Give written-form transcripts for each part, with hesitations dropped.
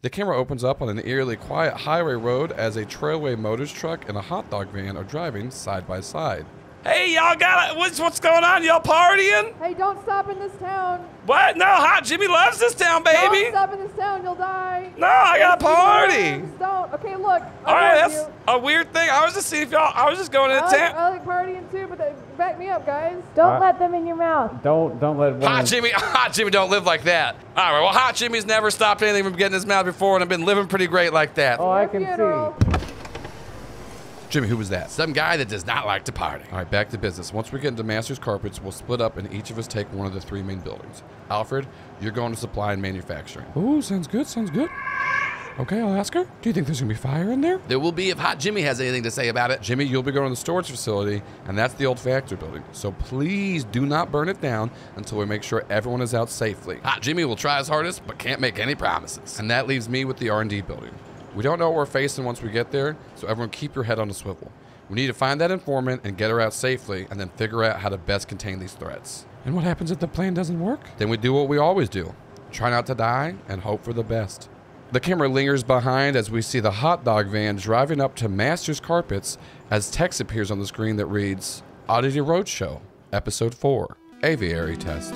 The camera opens up on an eerily quiet highway road as a Trailway Motors truck and a hot dog van are driving side by side. Hey, y'all got it. What's going on? Y'all partying? Hey, don't stop in this town. What? No, Hot Jimmy loves this town, baby. Don't stop in this town, you'll die. No, I got a party. Don't. Okay, look. All right, that's a weird thing. I was just seeing if y'all. I was just going to the town. I like partying too, but back me up, guys. Don't let them in your mouth. Don't let one. Hot Jimmy don't live like that. All right, well, Hot Jimmy's never stopped anything from getting his mouth before, and I've been living pretty great like that. Oh, I can see. Jimmy, who was that? Some guy that does not like to party. All right, back to business. Once we get into Master's Carpets, we'll split up and each of us take one of the 3 main buildings. Alfred, you're going to supply and manufacturing. Ooh, sounds good, sounds good. Okay, I'll ask her. Do you think there's gonna be fire in there? There will be if Hot Jimmy has anything to say about it. Jimmy, you'll be going to the storage facility, and that's the old factory building. So please do not burn it down until we make sure everyone is out safely. Hot Jimmy will try his hardest, but can't make any promises. And that leaves me with the R&D building. We don't know what we're facing once we get there, so everyone keep your head on a swivel. We need to find that informant and get her out safely, and then figure out how to best contain these threats. And what happens if the plan doesn't work? Then we do what we always do. Try not to die and hope for the best. The camera lingers behind as we see the hot dog van driving up to Master's Carpets as text appears on the screen that reads, Oddity Roadshow, Episode 4, Aviary Test.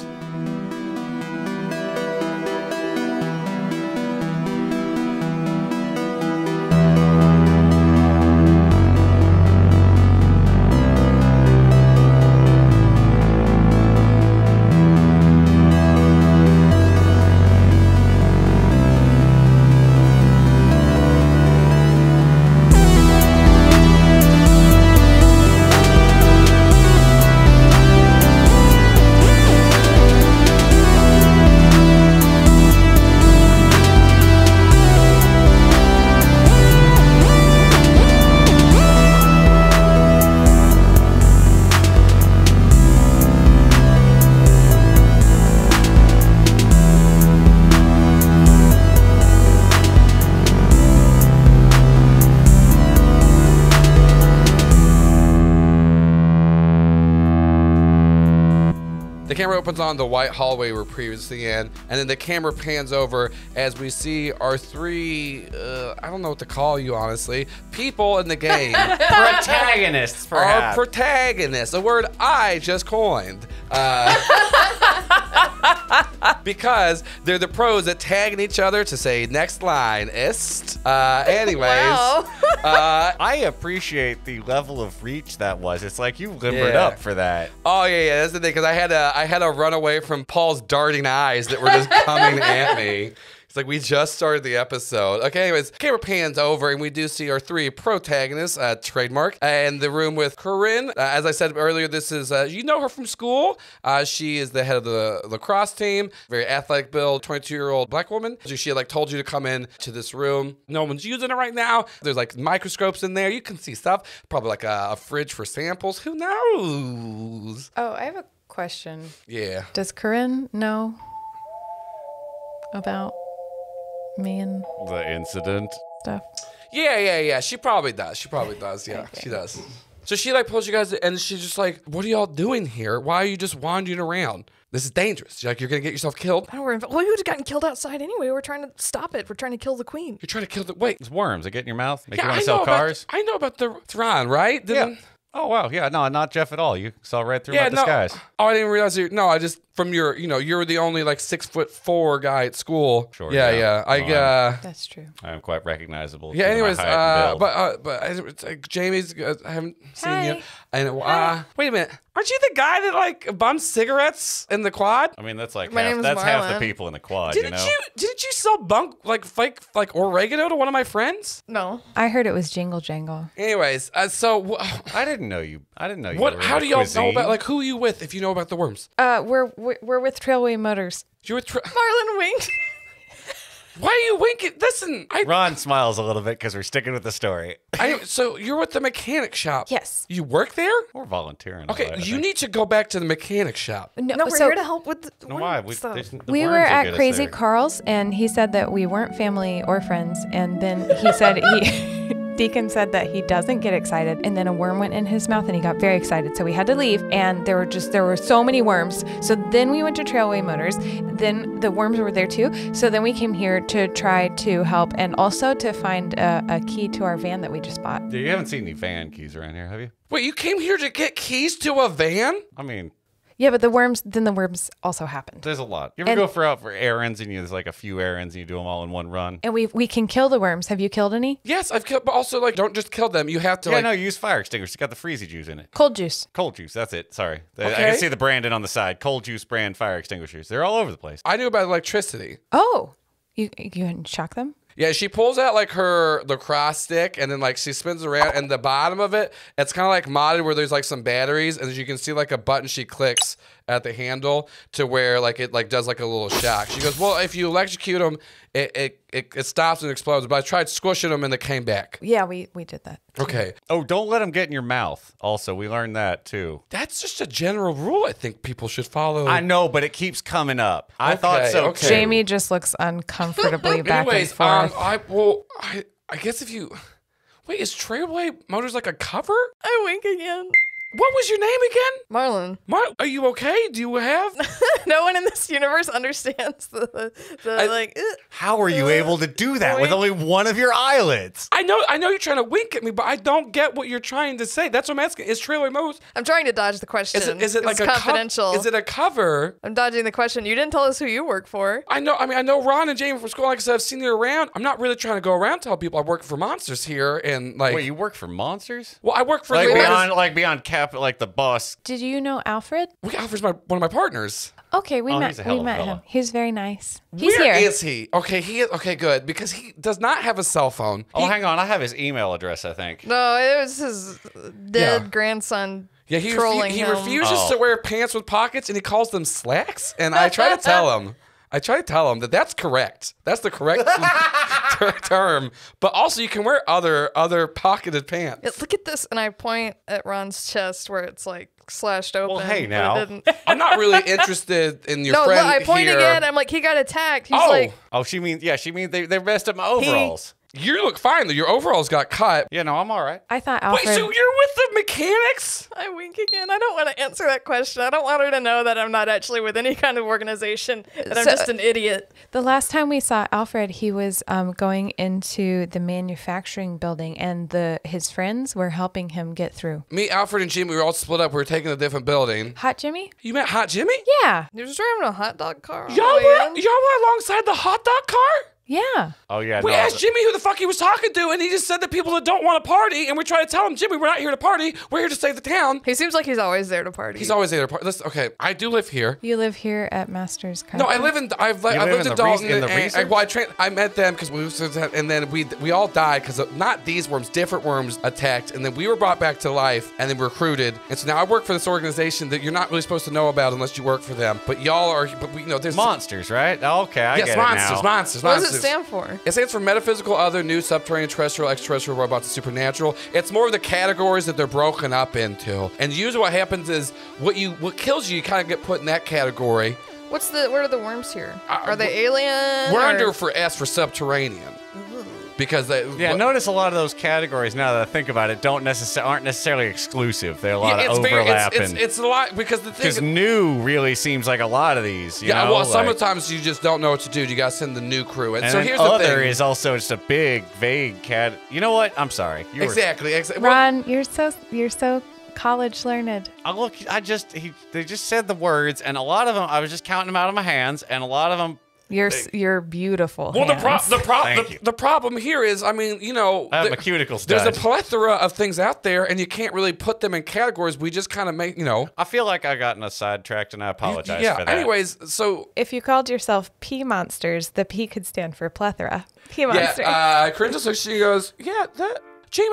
The camera opens on the white hallway we were previously in, and then the camera pans over as we see our 3, I don't know what to call you, honestly, people in the game. Protagonists, perhaps. Our protagonists, a word I just coined. Because they're the pros at tagging each other to say next line, ist. Anyways. Wow. I appreciate the level of reach that was. It's like you limbered up for that. Oh yeah, that's the thing, because I had to run away from Paul's darting eyes that were just coming at me. It's like we just started the episode. Okay, anyways, camera pans over and we do see our 3 protagonists, trademark, in the room with Corinne. As I said earlier, this is, you know her from school. She is the head of the lacrosse team, very athletic build, 22-year-old black woman. She like told you to come in to this room. No one's using it right now. There's like microscopes in there. You can see stuff. Probably like a fridge for samples. Who knows? Oh, I have a question. Yeah. Does Corinne know about me and The incident. stuff? Yeah. She probably does. Yeah, Okay. she does. So she like pulls you guys, and she's just like, "What are y'all doing here? Why are you just wandering around? This is dangerous. Like you're gonna get yourself killed. I don't worry. Well, we would have gotten killed outside anyway. We're trying to stop it. We're trying to kill the queen. You're trying to kill the wait. It's worms. They get in your mouth. Make you Yeah, want to sell cars. I know about the Thron, right? Yeah. Oh, wow. Yeah, no, not Jeff at all. You saw right through my no. disguise. Oh, I didn't realize you. No, I just from your, you're the only like 6'4" guy at school. Sure. Yeah. That's true. I am quite recognizable. Yeah. due to my Anyways, height and build. but it's like Jamie's. I haven't seen Hi. you. And wait a minute. Aren't you the guy that like bums cigarettes in the quad? I mean, that's like My half, name's that's half the Marlin. people in the quad. Didn't you sell bunk like fake like oregano to one of my friends? No. I heard it was Jingle Jangle. Anyways, so I didn't know you. I didn't know you. what? were How in do the y'all know cuisine. about like who are you with if you know about the worms? We're with Trailway Motors. You're with. Marlin winked. Why are you winking? Listen, Ron smiles a little bit because we're sticking with the story. So you're with the mechanic shop. Yes. You work there? We're volunteering. Okay, all right, I you think. need to go back to the mechanic shop. No, No, we're so here to help with the No, why? stuff. The we worms were will at get us Crazy there. Carl's, and he said that we weren't family or friends, and then he said he Deacon said that he doesn't get excited, and then a worm went in his mouth and he got very excited. So we had to leave, and there were so many worms. So then we went to Trailway Motors. Then the worms were there too. So then we came here to try to help and also to find a key to our van that we just bought. You haven't seen any van keys around here, have you? Wait, you came here to get keys to a van? I mean, Yeah, but the worms also happened. there's a lot. You ever go out for errands and there's like a few errands and you do them all in one run? And we can kill the worms. Have you killed any? Yes, I've killed, but also like don't just kill them. You have to No, you use fire extinguisher. It's got the freezy juice in it. Cold juice. Cold juice, that's it. Sorry. I Okay. can see the branding on the side. Cold juice brand fire extinguishers. They're all over the place. I knew about electricity. Oh, you can shock them? Yeah, she pulls out like the cross stick and then like she spins around and the bottom of it, it's kind of like modded where there's like some batteries and you can see like a button she clicks at the handle to where like it like does like a little shock. She goes, well, if you electrocute them, it stops and explodes. But I tried squishing them and it came back. Yeah, we did that. Okay. Oh, don't let them get in your mouth. Also, we learned that too. That's just a general rule I think people should follow. I know, but it keeps coming up. I Okay, thought so okay. too. Jamie just looks uncomfortably back Anyways, and forth. I guess if you wait, is Trailway Motors like a cover? I wink again. What was your name again? Marlin. Are you okay? Do you have? No one in this universe understands How are you able to do that with only one of your eyelids? I know you're trying to wink at me, but I don't get what you're trying to say. That's what I'm asking. Is Trailway Motors? I'm trying to dodge the question. Is it like a confidential? Is it a cover? I'm dodging the question. You didn't tell us who you work for. I know Ron and Jamie from school. Like I said, I've seen you around. I'm not really trying to go around telling people I work for monsters here and like. Wait, you work for monsters? Well, I work for beyond cap, like the boss. Did you know Alfred? Alfred's one of my partners. Okay, we met he's a hell of a him. fella. He's very nice. He's Where here. is he? Okay, he is. Okay, good because he does not have a cell phone. Oh, hang on. I have his email address, I think. No, it was his dead grandson. Yeah, he trolling him. refuses to wear pants with pockets, and he calls them slacks. And I try to tell him. that that's correct. That's the correct term. But also, you can wear other pocketed pants. Yeah, look at this, and I point at Ron's chest where it's like slashed open. Well, hey, but now. it didn't. I'm not really interested in your No, friend look, I point here. again. I'm like, he got attacked. He's Oh. like, Oh, she means they messed up my overalls. You look fine though. Your overalls got cut. Yeah, no, I'm all right. I thought Wait, Alfred. so you're with the mechanics? I wink again. I don't want to answer that question. I don't want her to know that I'm not actually with any kind of organization, that I'm So- just an idiot. The last time we saw Alfred, he was going into the manufacturing building, and his friends were helping him get through. Me, Alfred, and Jimmy, we were all split up. We were taking a different building. Hot Jimmy? You met Hot Jimmy? Yeah. You're just driving a hot dog car. on Y'all the way were in? alongside the hot dog car? Yeah. Oh, yeah. We no, asked Jimmy who the fuck he was talking to, and he just said that people that don't want to party, and we tried to tell him, Jimmy, we're not here to party. We're here to save the town. He seems like he's always there to party. He's always there to party. Listen, okay, I do live here. You live here at Master's Car. No, I live in. I've lived in in the Dalton. in the and research? I met them because and then we all died because not these worms, different worms attacked, and then we were brought back to life, and then recruited. And so now I work for this organization that you're not really supposed to know about unless you work for them. But y'all are. But we there's monsters, right? Okay, I get yes, it now. monsters. What does it stand for? It stands for metaphysical, other, new, subterranean, terrestrial, extraterrestrial, robots, and supernatural. It's more of the categories that they're broken up into. And usually what happens is what kills you kind of get put in that category. What are the worms here? Are they alien? We're or- under for S for subterranean. Because Notice a lot of those categories now that I think about it aren't necessarily exclusive. There are a lot of overlap. It's a lot because the thing because new really seems like a lot of these. You know, well, like, sometimes you just don't know what to do. You got to send the new crew. And so then here's other the thing. is also just a big, vague cat. You know what? I'm sorry. Exactly. Well, Ron, you're so college learned. They just said the words, and a lot of them I was just counting them out of my hands, and a lot of them. You're beautiful. Well, hands. the problem here is, I mean, I have my cuticles there's done. a plethora of things out there, and you can't really put them in categories. We just kind of make, I feel like I gotten us sidetracked, and I apologize for that. Anyways, so if you called yourself P monsters, the P could stand for plethora. P monster. Corinne, so she goes, Jamie,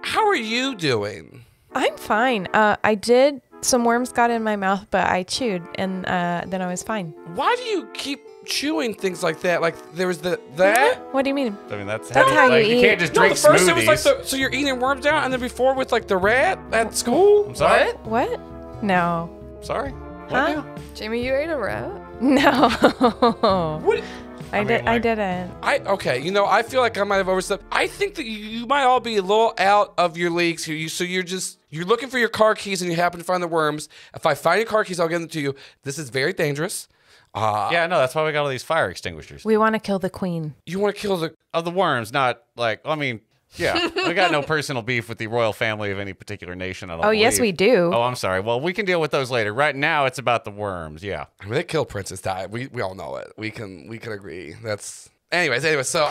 how are you doing? I'm fine. I did. Some worms got in my mouth, but I chewed, and then I was fine. Why do you keep chewing things like that? Like there was that. What do you mean? I mean, that's how you eat. You can't just drink the first smoothies. it was like so you're eating worms down, and then before with like the rat at school. I'm sorry. What? No. Sorry. Huh? Jamie, you ate a rat? No. What? I didn't. Okay, you know, I feel like I might have overstepped. I think that you might all be a little out of your leagues here. So you're looking for your car keys and you happen to find the worms. If I find your car keys, I'll give them to you. This is very dangerous. Yeah, no, that's why we got all these fire extinguishers. We want to kill the queen. You want to kill the worms, not like, I mean, yeah. We got no personal beef with the royal family of any particular nation, I don't believe. Yes, we do. Oh, I'm sorry. Well, we can deal with those later. Right now, it's about the worms, yeah. I mean, they killed Princess Di. We all know it. We can agree. That's... Anyways, so,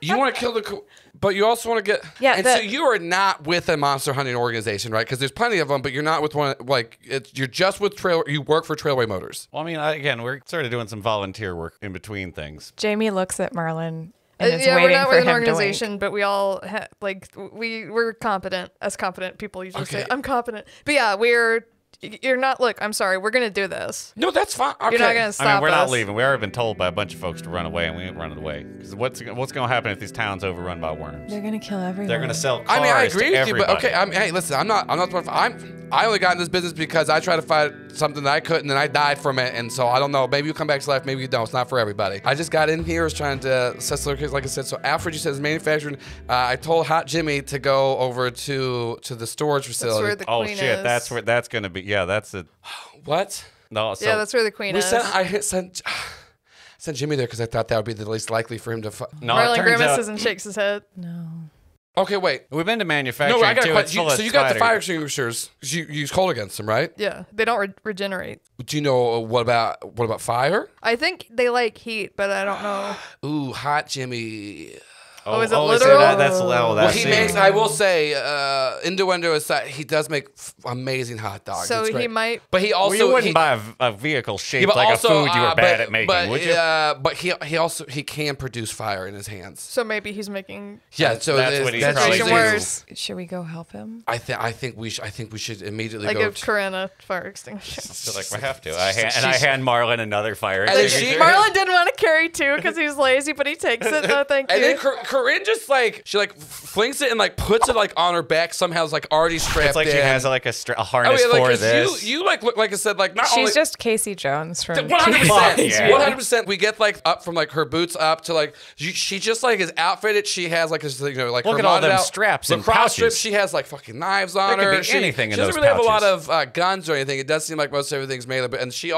you want to kill the... But you also want to get... Yeah, and so you are not with a monster hunting organization, right? Because there's plenty of them, but you're not with one... Like, you're just with You work for Trailway Motors. Well, I mean, again, we're sort of doing some volunteer work in between things. Jamie looks at Marlin and is yeah, waiting we're not for with an him organization, but we all we're competent. As competent people usually say, I'm competent. But yeah, you're not. Look, I'm sorry. We're gonna do this. No, that's fine. Okay. You're not gonna stop I mean, we're not us. leaving. We already been told by a bunch of folks to run away, and we ain't running away. Because what's gonna happen if these towns overrun by worms? They're gonna kill everyone. They're gonna sell cars I mean, I agree to with you, but everybody. okay. Hey, listen, I only got in this business because I tried to fight something that I couldn't, and I died from it. And so I don't know. Maybe you come back to life, maybe you don't. It's not for everybody. I just got in here, was trying to assess the location, like I said. So Alfred, you said is manufacturing. I told Hot Jimmy to go over to the storage facility. That's where the queen shit, is. that's where that's gonna be. Yeah, that's it. What? No, so Yeah, that's where the queen is. Sent Jimmy there because I thought that would be the least likely for him to. no, it Marlin turns out grimaces and shakes his head. No. Okay, wait. we've been to manufacturing No, I got too. a It's question. full of So you got the spiders. fire extinguishers. You use coal against them, right? Yeah, they don't regenerate. Do you know what about fire? I think they like heat, but I don't know. Ooh, Hot Jimmy. Oh, is it so literal? that's Well, that's he the- makes. I will say, innuendo aside, he does make amazing hot dogs. So It's he great. might. But he also Well, you wouldn't he, buy a vehicle shaped but like also, a food you were bad at making, would you? But he also can produce fire in his hands. So maybe he's making. Yeah, so That's it's- what he's that's probably usually- doing. worse. Should we go help him? I think we should immediately Like go. give Corinne a fire extinguisher. So like we have to. I hand Marlin another fire And then extinguisher. Marlin didn't want to carry two because he's lazy, but he takes it. No, thank And you. then Corinne just she flings it and like puts it like on her back. Somehow it's like already strapped It's like in. she has like a harness like, for 'cause this. You like look like I said like not She's only. just Casey Jones from 100%. Yeah. 100%. We get like up from like her boots up to like she just like is outfitted. She has like like Look her at all modded them out straps and lacrosse pouches. strips. She has like fucking knives on There could her. be anything she in doesn't those really have a lot pouches. of guns or anything. It does seem like most everything's melee, but and she's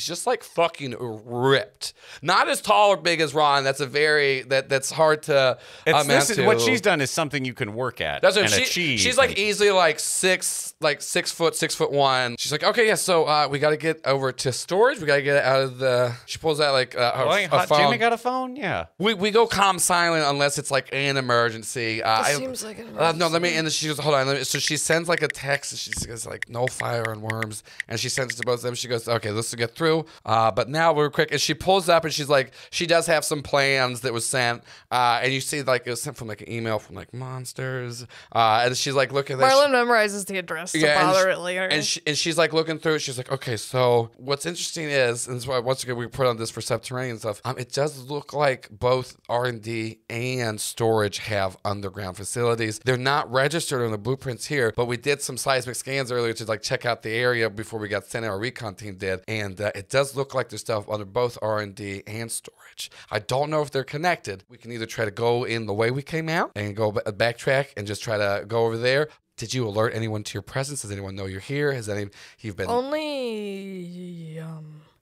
just like fucking ripped. Not as tall or big as Ron. That's that's hard to amount to. What she's done is something you can work at That's what and she, achieve. she's like easily like 6'1". She's like, okay, yeah, so we got to get over to storage. We got to get it out of the. She pulls out like a Hot phone. Jimmy got a phone? Yeah. We go calm silent unless it's like an emergency. seems like an No, let me. And then she goes, hold on. So she sends like a text. And she goes like, no fire and worms. And she sends it to both of them. She goes, okay, let's get through. But now we're quick. And she pulls up and she's like, she does have some plans that was sent. And you see like it was sent from like an email from like Monsters. And she's like, look at this. Marlin memorizes the address to bother it later. And she's like looking through it. She's like, okay, so what's interesting is, and this is why once again we put on this for subterranean stuff. It does look like both R&D and storage have underground facilities. They're not registered on the blueprints here, but we did some seismic scans earlier to like check out the area before we got sent. Our recon team did, and it does look like there's stuff under both R&D and storage. I don't know if they're connected. We can either try to go in the way we came out and go backtrack and just try to go over there. Did you alert anyone to your presence? Does anyone know you're here? You've been Only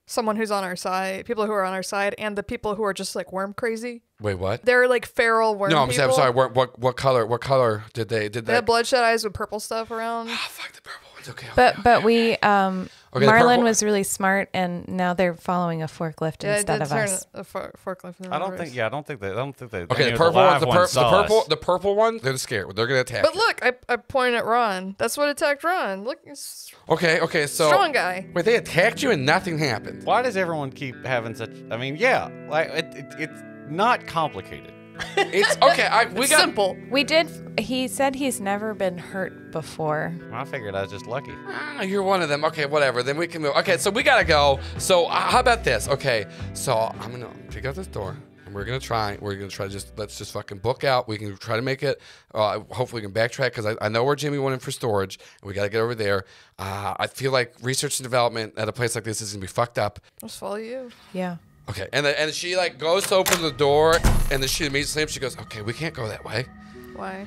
someone who's on our side, people who are on our side, and the people who are just like worm crazy. Wait, what? They're like feral worm No, I'm people. sorry. What color did they? They have bloodshot eyes with purple stuff around. Oh, fuck the purple ones. Okay. But we the Marlin purple- was really smart, and now they're following a forklift Yeah, instead it of did turn us. a forklift. In I don't reverse. think. Yeah, I don't think they. Okay, any the of purple live ones. saw us. The purple one. They're scared. They're gonna attack. But you. look, I pointed at Ron. That's what attacked Ron. Look, it's Okay. So strong guy. Wait, they attacked you and nothing happened. Why does everyone keep having such? I mean, yeah, like it's not complicated. It's okay. We got Simple. We did. He said he's never been hurt before. I figured I was just lucky. You're one of them. Okay, whatever. Then we can move. Okay, so we gotta go. So how about this? Okay, so I'm gonna pick up this door. And we're gonna try let's just fucking book out. We can try to make it. Hopefully we can backtrack because I know where Jimmy went in for storage. And we gotta get over there. I feel like research and development at a place like this is gonna be fucked up. Just follow you. Yeah. Okay, and she like goes to open the door, and then she immediately slams. She goes, "Okay, we can't go that way." Why?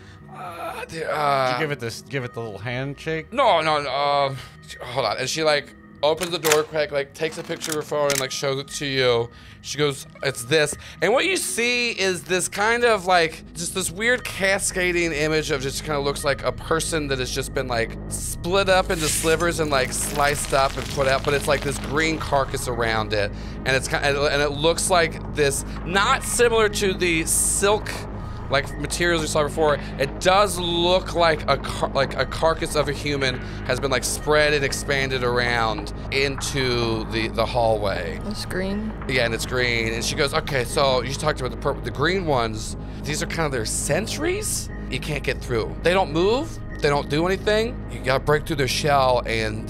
Did you give it the little handshake? No. Hold on. And she like opens the door quick, like takes a picture of her phone and like shows it to you. She goes, "It's this." And what you see is this kind of like just this weird cascading image of just kind of looks like a person that has just been like split up into slivers and like sliced up and put out, but it's like this green carcass around it, and it's kind of, and it looks like this, not similar to the silk like materials we saw before. It does look like a carcass of a human has been like spread and expanded around into the hallway. It's green. Yeah, and it's green. And she goes, "Okay, so you talked about the purple, the green ones. These are kind of their sentries. You can't get through. They don't move. They don't do anything. You gotta break through their shell, and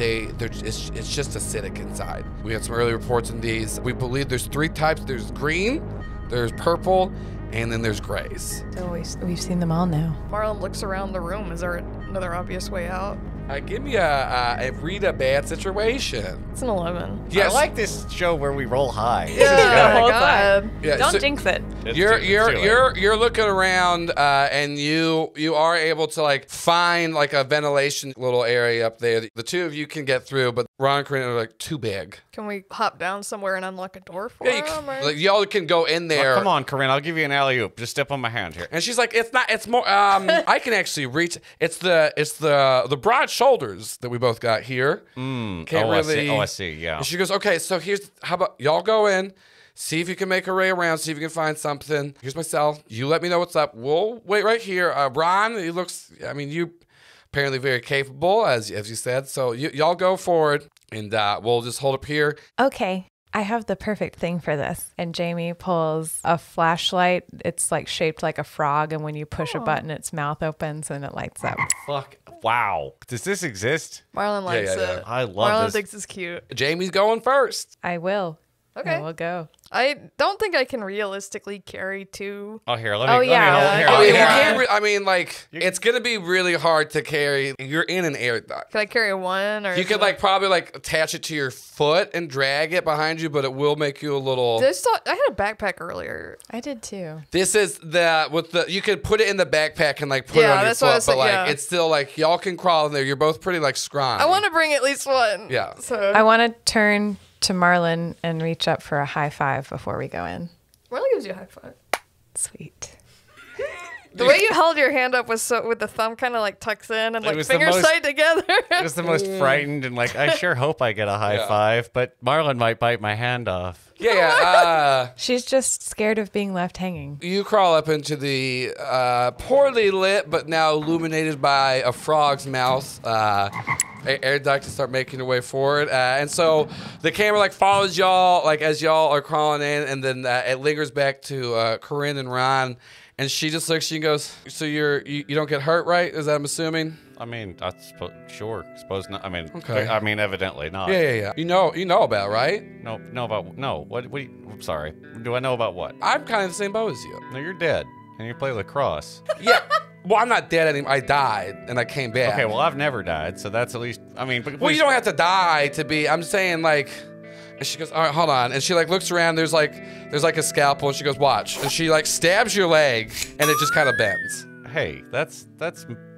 it's just acidic inside." We had some early reports on these. We believe there's 3 types. There's green, there's purple, and then there's grays. So we've seen them all now. Marlin looks around the room. Is there another obvious way out? Give me a read a bad situation. It's an 11. Yes. I like this show where we roll high. Yeah, whole God. Yeah, Don't so jinx it. you're looking around, and you are able to like find like a ventilation little area up there. The 2 of you can get through, but Ron and Corinne are like too big. Can we hop down somewhere and unlock a door for Yeah, him? Or? like, y'all can go in there. Oh, come on, Corinne. I'll give you an alley-oop. Just step on my hand here. And she's like, "It's not. It's more. I can actually reach. It's the broad shoulders that we both got here. Can't really. I see. Yeah. And she goes, "Okay, so how about y'all go in, see if you can make a way around, see if you can find something. Here's my cell. You let me know what's up. We'll wait right here. Ron, he looks. I mean, you apparently very capable, as you said. So y'all go forward, and we'll just hold up here." Okay, I have the perfect thing for this. And Jamie pulls a flashlight. It's like shaped like a frog, and when you push a button, its mouth opens and it lights up. Fuck. Wow. Does this exist? Marlin likes yeah. it. I love Marlin this. thinks it's cute. Jamie's going first. I will. Okay. I will go. I don't think I can realistically carry 2. Oh, here. Let Oh, me yeah. hold here. I mean, you Yeah. can't I mean, like, it's gonna be really hard to carry. You're in an air duct. Can I carry 1? Or You could like probably like attach it to your foot and drag it behind you, but it will make you a little. I had a backpack earlier. I did too. This is you could put it in the backpack and like put it Yeah, on your that's what I foot, was but saying, like yeah. it's still like y'all can crawl in there. You're both pretty like scrawny. I want to bring at least 1. Yeah. So I want to turn to Marlin and reach up for a high five before we go in. Marlin gives you a high five. Sweet. The way you held your hand up was so with the thumb kind of like tucks in and like was the fingers most- tight together. It was the most frightened and like, I sure hope I get a high five, but Marlin might bite my hand off. Yeah. She's just scared of being left hanging. You crawl up into the poorly lit but now illuminated by a frog's mouth air duct to start making your way forward. And so the camera like follows y'all like as y'all are crawling in, and then it lingers back to Corinne and Ron. And she just looks at you and goes, "So you don't get hurt, right? Is that I'm assuming?" I mean, suppose not. I mean, Okay. I mean, evidently not. Yeah. You know about, right? No, What I'm sorry. Do I know about what? I'm kind of the same boat as you. No, you're dead, and you play lacrosse. Yeah. Well, I'm not dead anymore. I died and I came back. Okay, well, I've never died, so that's at least. I mean, but Well, you don't have to die to be. I'm saying like. And she goes, "All right, hold on." And she like looks around. There's like a scalpel, and she goes, "Watch." And she like stabs your leg, and it just kind of bends. Hey, that's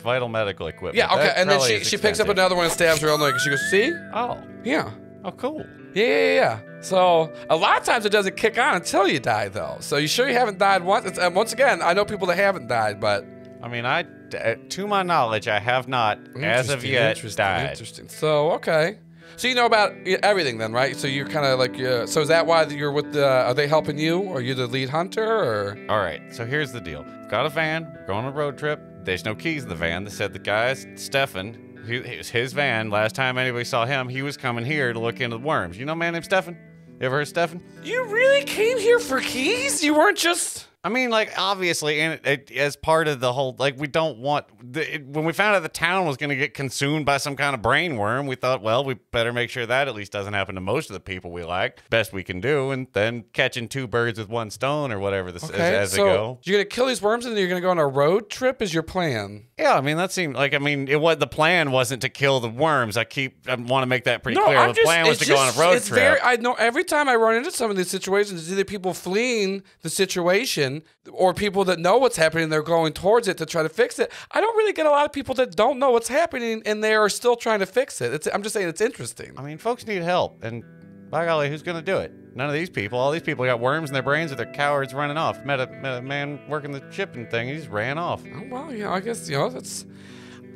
vital medical equipment. Yeah. Okay. That And then probably she is picks up expensive. another one and stabs her own leg. And she goes, "See? Oh, Yeah. oh, cool. Yeah. So a lot of times it doesn't kick on until you die, though. So you sure you haven't died once? Once again, I know people that haven't died, but I mean, to my knowledge, I have not, as of yet, died. Interesting. So okay. So you know about everything then, right? So you're kind of like, so is that why you're with the? Are they helping you? Are you the lead hunter, or? All right, so here's the deal. Got a van, we're going on a road trip. There's no keys in the van. They said the guy's Stefan. It was his van. Last time anybody saw him, he was coming here to look into the worms. You know a man named Stefan? You ever heard of Stefan? You really came here for keys? You weren't just. I mean, like, obviously, and as part of the whole, like, we don't want, when we found out the town was going to get consumed by some kind of brain worm, we thought, well, we better make sure that at least doesn't happen to most of the people we like. Best we can do, and then catching 2 birds with 1 stone or whatever this is as they go. You're going to kill these worms and then you're going to go on a road trip is your plan? Yeah, I mean, that seemed like, the plan wasn't to kill the worms. I want to make that pretty clear. The plan was to go on a road trip. I know every time I run into some of these situations, it's either people fleeing the situation or people that know what's happening, they're going towards it to try to fix it. I don't really get a lot of people that don't know what's happening and they are still trying to fix it. I'm just saying it's interesting. I mean, folks need help, and by golly, who's going to do it? None of these people. All these people got worms in their brains or they're cowards running off. Met a man working the shipping thing. He just ran off. Oh, well, I guess, that's...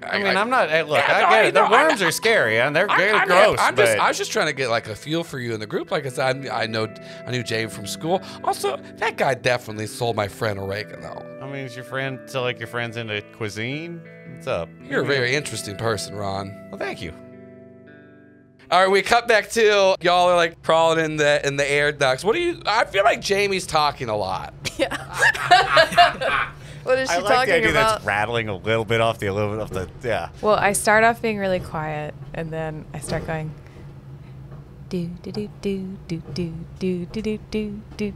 I mean, I'm not. Hey, look, I get it. The worms are scary, and they're gross. I was just trying to get like a feel for you in the group. Like I said, I knew Jane from school. Also, that guy definitely sold my friend oregano. I mean, is your friend so like your friend's into cuisine? What's up? You're a very interesting person, Ron. Well, thank you. All right, we cut back to y'all are like crawling in the air ducts. I feel like Jamie's talking a lot. Yeah. What is she I like talking the idea about? that's rattling a little bit off the yeah. Well, I start off being really quiet, and then I start going do do do do do do do do do do do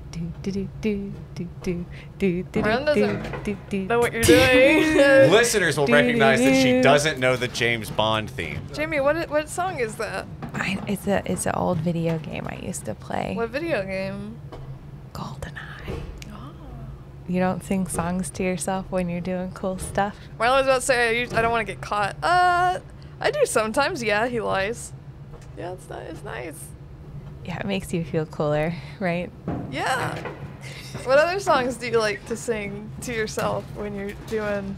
do do do do Ron doesn't do know what you're doing. Listeners will recognize that she doesn't know the James Bond theme. Jamie, what song is that? It's an old video game I used to play. What video game? GoldenEye. You don't sing songs to yourself when you're doing cool stuff? Marlin was about to say I don't want to get caught. I do sometimes. Yeah, he lies. Yeah, it's nice. Yeah, it makes you feel cooler, right? Yeah. What other songs do you like to sing to yourself when you're doing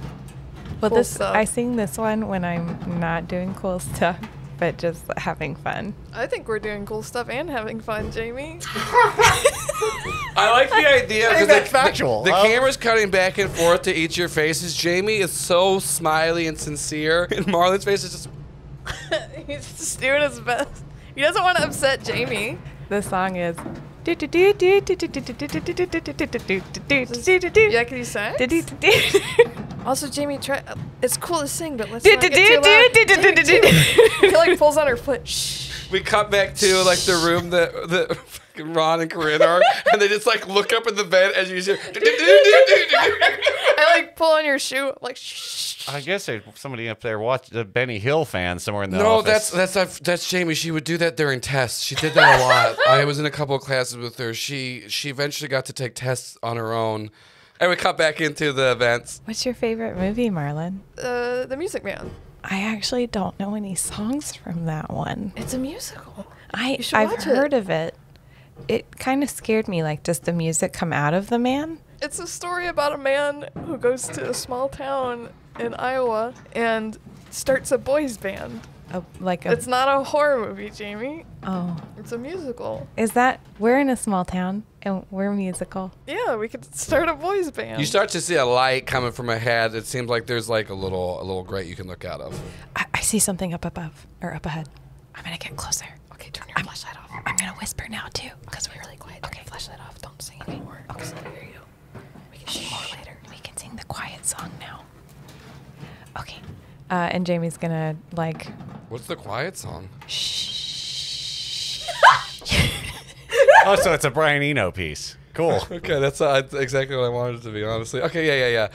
cool stuff? I sing this one when I'm not doing cool stuff, but just having fun. I think we're doing cool stuff and having fun, Jamie. I like the idea because that's factual. The camera's cutting back and forth to each of your faces. Jamie is so smiley and sincere, and Marlin's face is just... He's just doing his best. He doesn't want to upset Jamie. The song is... Yeah, can you sing? Also, Jamie, it's cool to sing, but let's not get too loud. He like pulls on her foot. Shh. We cut back to like the room that Ron and Corinne are, and they just like look up at the bed as you hear. I like pull on your shoe. I'm like, shh. I guess there's somebody up there watching the Benny Hill fan somewhere in the No, office. that's Jamie. She would do that during tests. She did that a lot. I was in a couple of classes with her. She eventually got to take tests on her own. And we cut back into the events. What's your favorite movie, Marlin? The Music Man. I actually don't know any songs from that one. It's a musical. I've heard of it. It kind of scared me. Like, does the music come out of the man? It's a story about a man who goes to a small town in Iowa and starts a boys band. It's not a horror movie, Jamie. Oh. It's a musical. We're in a small town and we're musical. Yeah, we could start a boys band. You start to see a light coming from ahead. It seems like there's like a little grate you can look out of. I see something up above or up ahead. I'm gonna get closer. Okay, turn your flashlight off. I'm gonna whisper now too, because we're really quiet. Turn your flashlight off. Don't sing anymore. Okay, so I hear you. We can sing more later. We can sing the quiet song now. Okay. And Jamie's gonna like. What's the quiet song? Shh. Oh, so it's a Brian Eno piece. Cool. Okay, that's exactly what I wanted it to be, honestly. Okay, yeah.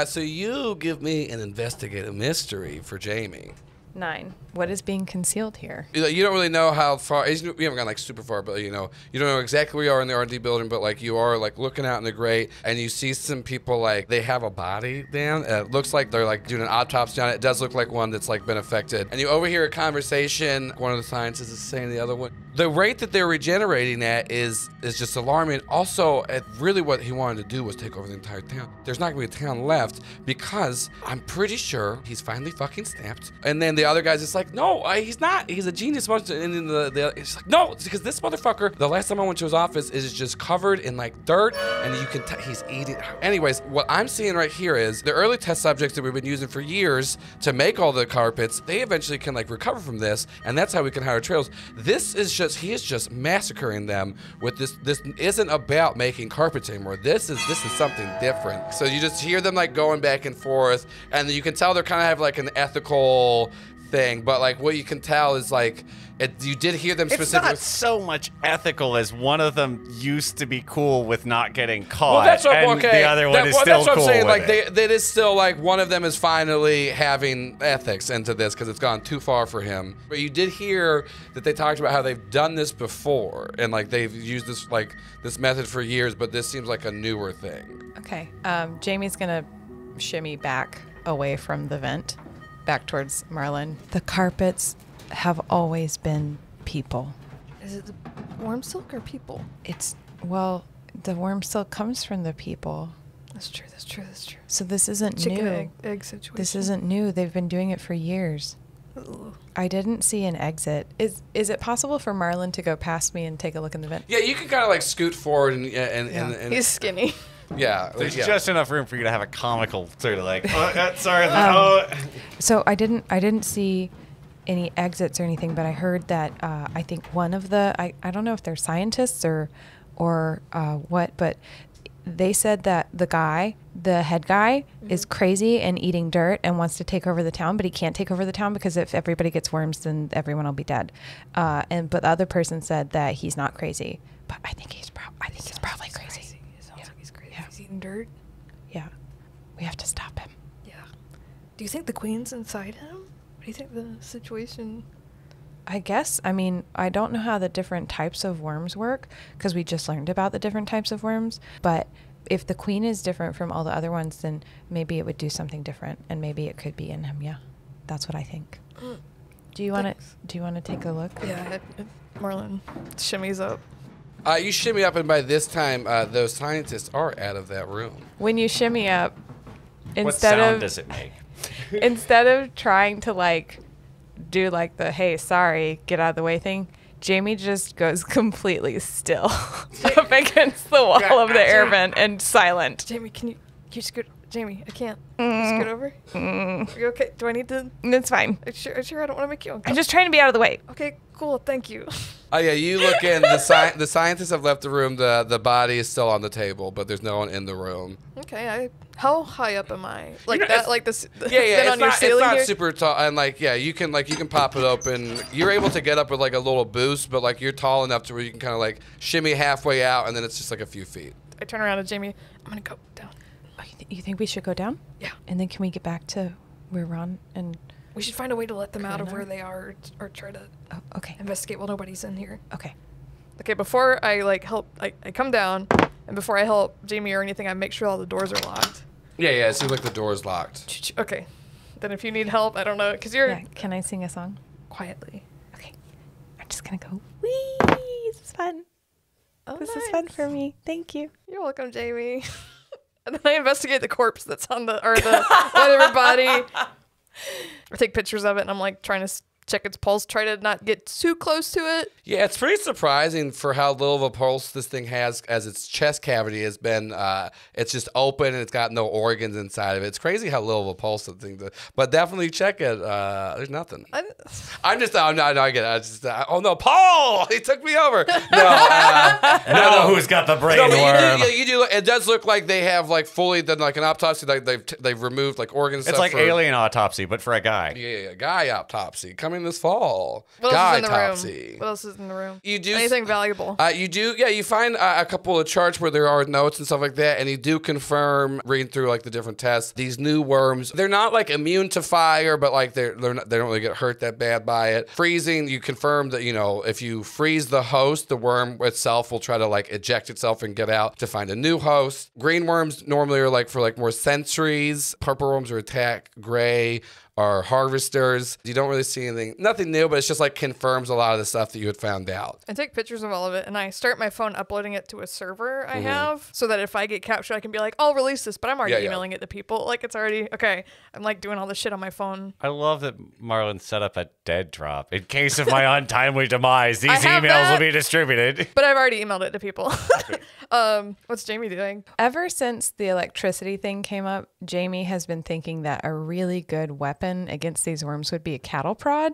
So you give me an investigative mystery for Jamie. 9. What is being concealed here? You don't really know how far. We haven't gone like super far, but you don't know exactly where you are in the R&D building. But like you are like looking out in the grate, and you see some people like they have a body down. It looks like they're like doing an autopsy on it. It does look like one that's like been affected. And you overhear a conversation. One of the scientists is saying to the other one, the rate that they're regenerating at is just alarming. Also, really what he wanted to do was take over the entire town. There's not gonna be a town left because I'm pretty sure he's finally fucking snapped. And then the other guy's just like, no, he's not. He's a genius. And then it's like, no, it's because this motherfucker, the last time I went to his office, is just covered in like dirt, and you can tell he's eating. Anyways, what I'm seeing right here is the early test subjects that we've been using for years to make all the carpets, they eventually can like recover from this, and that's how we can hire trails. This is just massacring them with this. This isn't about making carpets anymore. This is something different. So you just hear them like going back and forth, and you can tell they're kind of have like an ethical thing, but like what you can tell is like you did hear them specifically. It's not so much ethical as one of them used to be cool with not getting caught, well, that's what, and okay. the other one is still that's what cool I'm saying. with Like it is still like one of them is finally having ethics into this because it's gone too far for him. But you did hear that they talked about how they've done this before and like they've used this method for years, but this seems like a newer thing. Okay, Jamie's gonna shimmy back away from the vent, back towards Marlin. The carpets have always been people. Is it the worm silk or people? Well, the worm silk comes from the people. That's true. So this isn't Chicken new. egg situation. This isn't new. They've been doing it for years. Ugh. I didn't see an exit. Is it possible for Marlin to go past me and take a look in the vent? Yeah, you can kind of like scoot forward and He's skinny. yeah. There's yeah. just enough room for you to have a comical sort of like, So I didn't see any exits or anything, but I heard that I think one of the I don't know if they're scientists or what, but they said that the head guy is crazy and eating dirt and wants to take over the town, but he can't take over the town because if everybody gets worms, then everyone will be dead. But the other person said that he's not crazy, but I think he's probably crazy. It sounds like he's crazy. He's eating dirt. Yeah, we have to stop him. Yeah. Do you think the queen's inside him? What do you think the situation? I guess. I mean, I don't know how the different types of worms work because we just learned about the different types of worms. But if the queen is different from all the other ones, then maybe it would do something different, and maybe it could be in him. Yeah, that's what I think. Do you want to take a look? Yeah, Marlin shimmies up. You shimmy up, and by this time, those scientists are out of that room. When you shimmy up, what sound does it make? Instead of trying to like do like the hey sorry get out of the way thing, Jamie just goes completely still up against the wall of the air vent and silent. Jamie, can you scoot? Jamie, I can't. Can you scoot over? Are you okay? Do I need to? It's fine. Are you sure I don't want to make you uncomfortable. I'm just trying to be out of the way. Okay, cool. Thank you. Oh yeah, you look in. The scientists have left the room. The body is still on the table, but there's no one in the room. Okay, how high up am I? Like You know, that? Like this? Yeah, yeah. On your ceiling it's not here? super tall, and like yeah, you can pop it open. You're able to get up with like a little boost, but like you're tall enough to where you can kind of like shimmy halfway out, and then it's just like a few feet. I turn around to Jamie. I'm gonna go down. Oh, you think we should go down? Yeah. And then can we get back to where Ron and? We should find a way to let them out of Corinna? where they are, or try to Oh, okay. investigate while nobody's in here. Okay. Okay, before I like help, I come down, and before I help Jamie or anything, I make sure all the doors are locked. Yeah, yeah. It seems like the door is locked. Okay. Then if you need help, I don't know, because you're Yeah. Can I sing a song? quietly. Okay. I'm just gonna go. Wee. This is fun. Oh, This is fun for me. Thank you. You're welcome, Jamie. And then I investigate the corpse that's on the whatever body. I take pictures of it, and I'm like trying to check its pulse, try to not get too close to it. Yeah, it's pretty surprising for how little of a pulse this thing has, as its chest cavity has been. It's just open and it's got no organs inside of it. It's crazy how little of a pulse the thing does. But definitely check it. There's nothing. I get it. Oh no, Paul! He took me over. No, Who's got the brain no, worm? you do. It does look like they have like fully done like an autopsy. Like they've removed like organs. It's like alien autopsy, but for a guy. Yeah, guy autopsy coming this fall. What else is in the Guy-topsy. room? What else is in the room? You do Anything valuable? You do, yeah. You find a couple of charts where there are notes and stuff like that, and you do confirm reading through like the different tests. These new worms, they're not like immune to fire, but like they don't really get hurt that bad by it. Freezing, you confirm that if you freeze the host, the worm itself will try to like eject itself and get out to find a new host. Green worms normally are like for like more centuries. Purple worms are attack gray. Are harvesters. You don't really see nothing new, but it's just like confirms a lot of the stuff that you had found out. I take pictures of all of it, and I start my phone uploading it to a server I have, so that if I get captured, I can be like, I'll release this, but I'm already emailing it to people. Like, it's already, okay, I'm like doing all this shit on my phone. I love that Marlin set up a dead drop. In case of my untimely demise, these have emails that. will be distributed. But I've already emailed it to people. What's Jamie doing? Ever since the electricity thing came up, Jamie has been thinking that a really good weapon against these worms would be a cattle prod.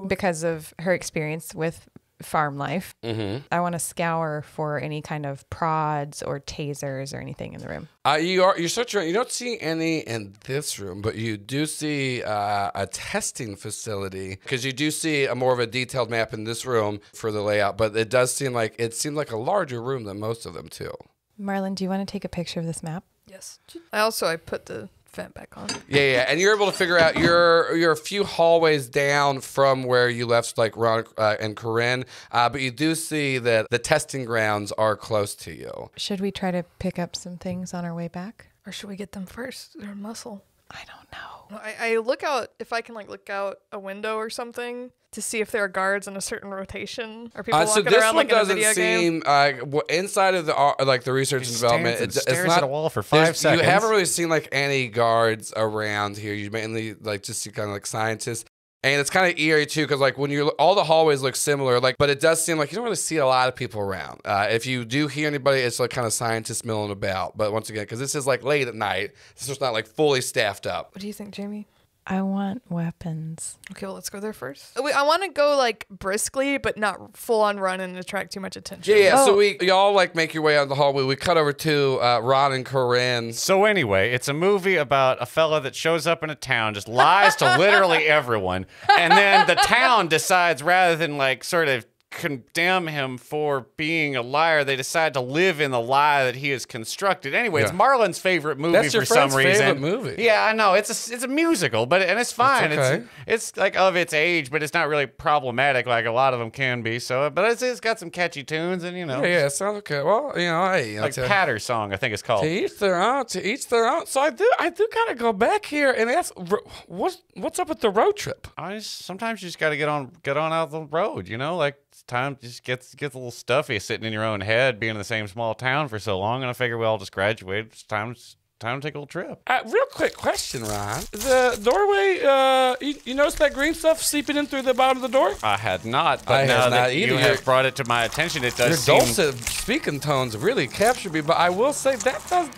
because of her experience with farm life. I want to scour for any kind of prods or tasers or anything in the room. You're searching around. You don't see any in this room, but you do see a testing facility, because you do see a more of a detailed map in this room for the layout. But it does seem like a larger room than most of them too. Marlin, do you want to take a picture of this map? Yes. I put the vent back on. Yeah, and you're able to figure out you're a few hallways down from where you left, like Ron and Corinne, but you do see that the testing grounds are close to you. Should we try to pick up some things on our way back? Or should we get them first? They're muscle. I don't know. I look out, if I can look out a window or something to see if there are guards in a certain rotation. Or people walking around like in a video game. Inside of the research and development, it's not at a wall for 5 seconds. You haven't really seen any guards around here. You mainly just see kind of scientists. And it's kind of eerie too, because when all the hallways look similar, but it does seem like you don't really see a lot of people around. If you do hear anybody, it's kind of scientists milling about. But once again, because this is late at night, it's just not fully staffed up. What do you think, Jamie? I want weapons. Okay, well, let's go there first. I want to go briskly, but not full on run and attract too much attention. Yeah. So y'all make your way out of the hallway. We cut over to Ron and Corinne. So anyway, it's a movie about a fella that shows up in a town, just lies to literally everyone, and then the town decides, rather than sort of condemn him for being a liar, they decide to live in the lie that he has constructed. Anyway, it's Marlin's favorite movie for some reason. Favorite movie. Yeah, I know. It's a musical, and it's fine. Okay. It's of its age, but it's not really problematic like a lot of them can be. So, but it's got some catchy tunes, and Yeah, sounds okay. Well, hey, Patter song, I think it's called. To each their own. To each their own. So I do kind of go back here and ask, what's up with the road trip? Sometimes you just got to get on out the road. Time just gets a little stuffy sitting in your own head, being in the same small town for so long, and I figure we all just graduated. It's time to take a little trip. Real quick question, Ron. The doorway, you notice that green stuff seeping in through the bottom of the door? I had not, but now that you have brought it to my attention, it does Your seem... dulcet speaking tones really captured me, but I will say that does...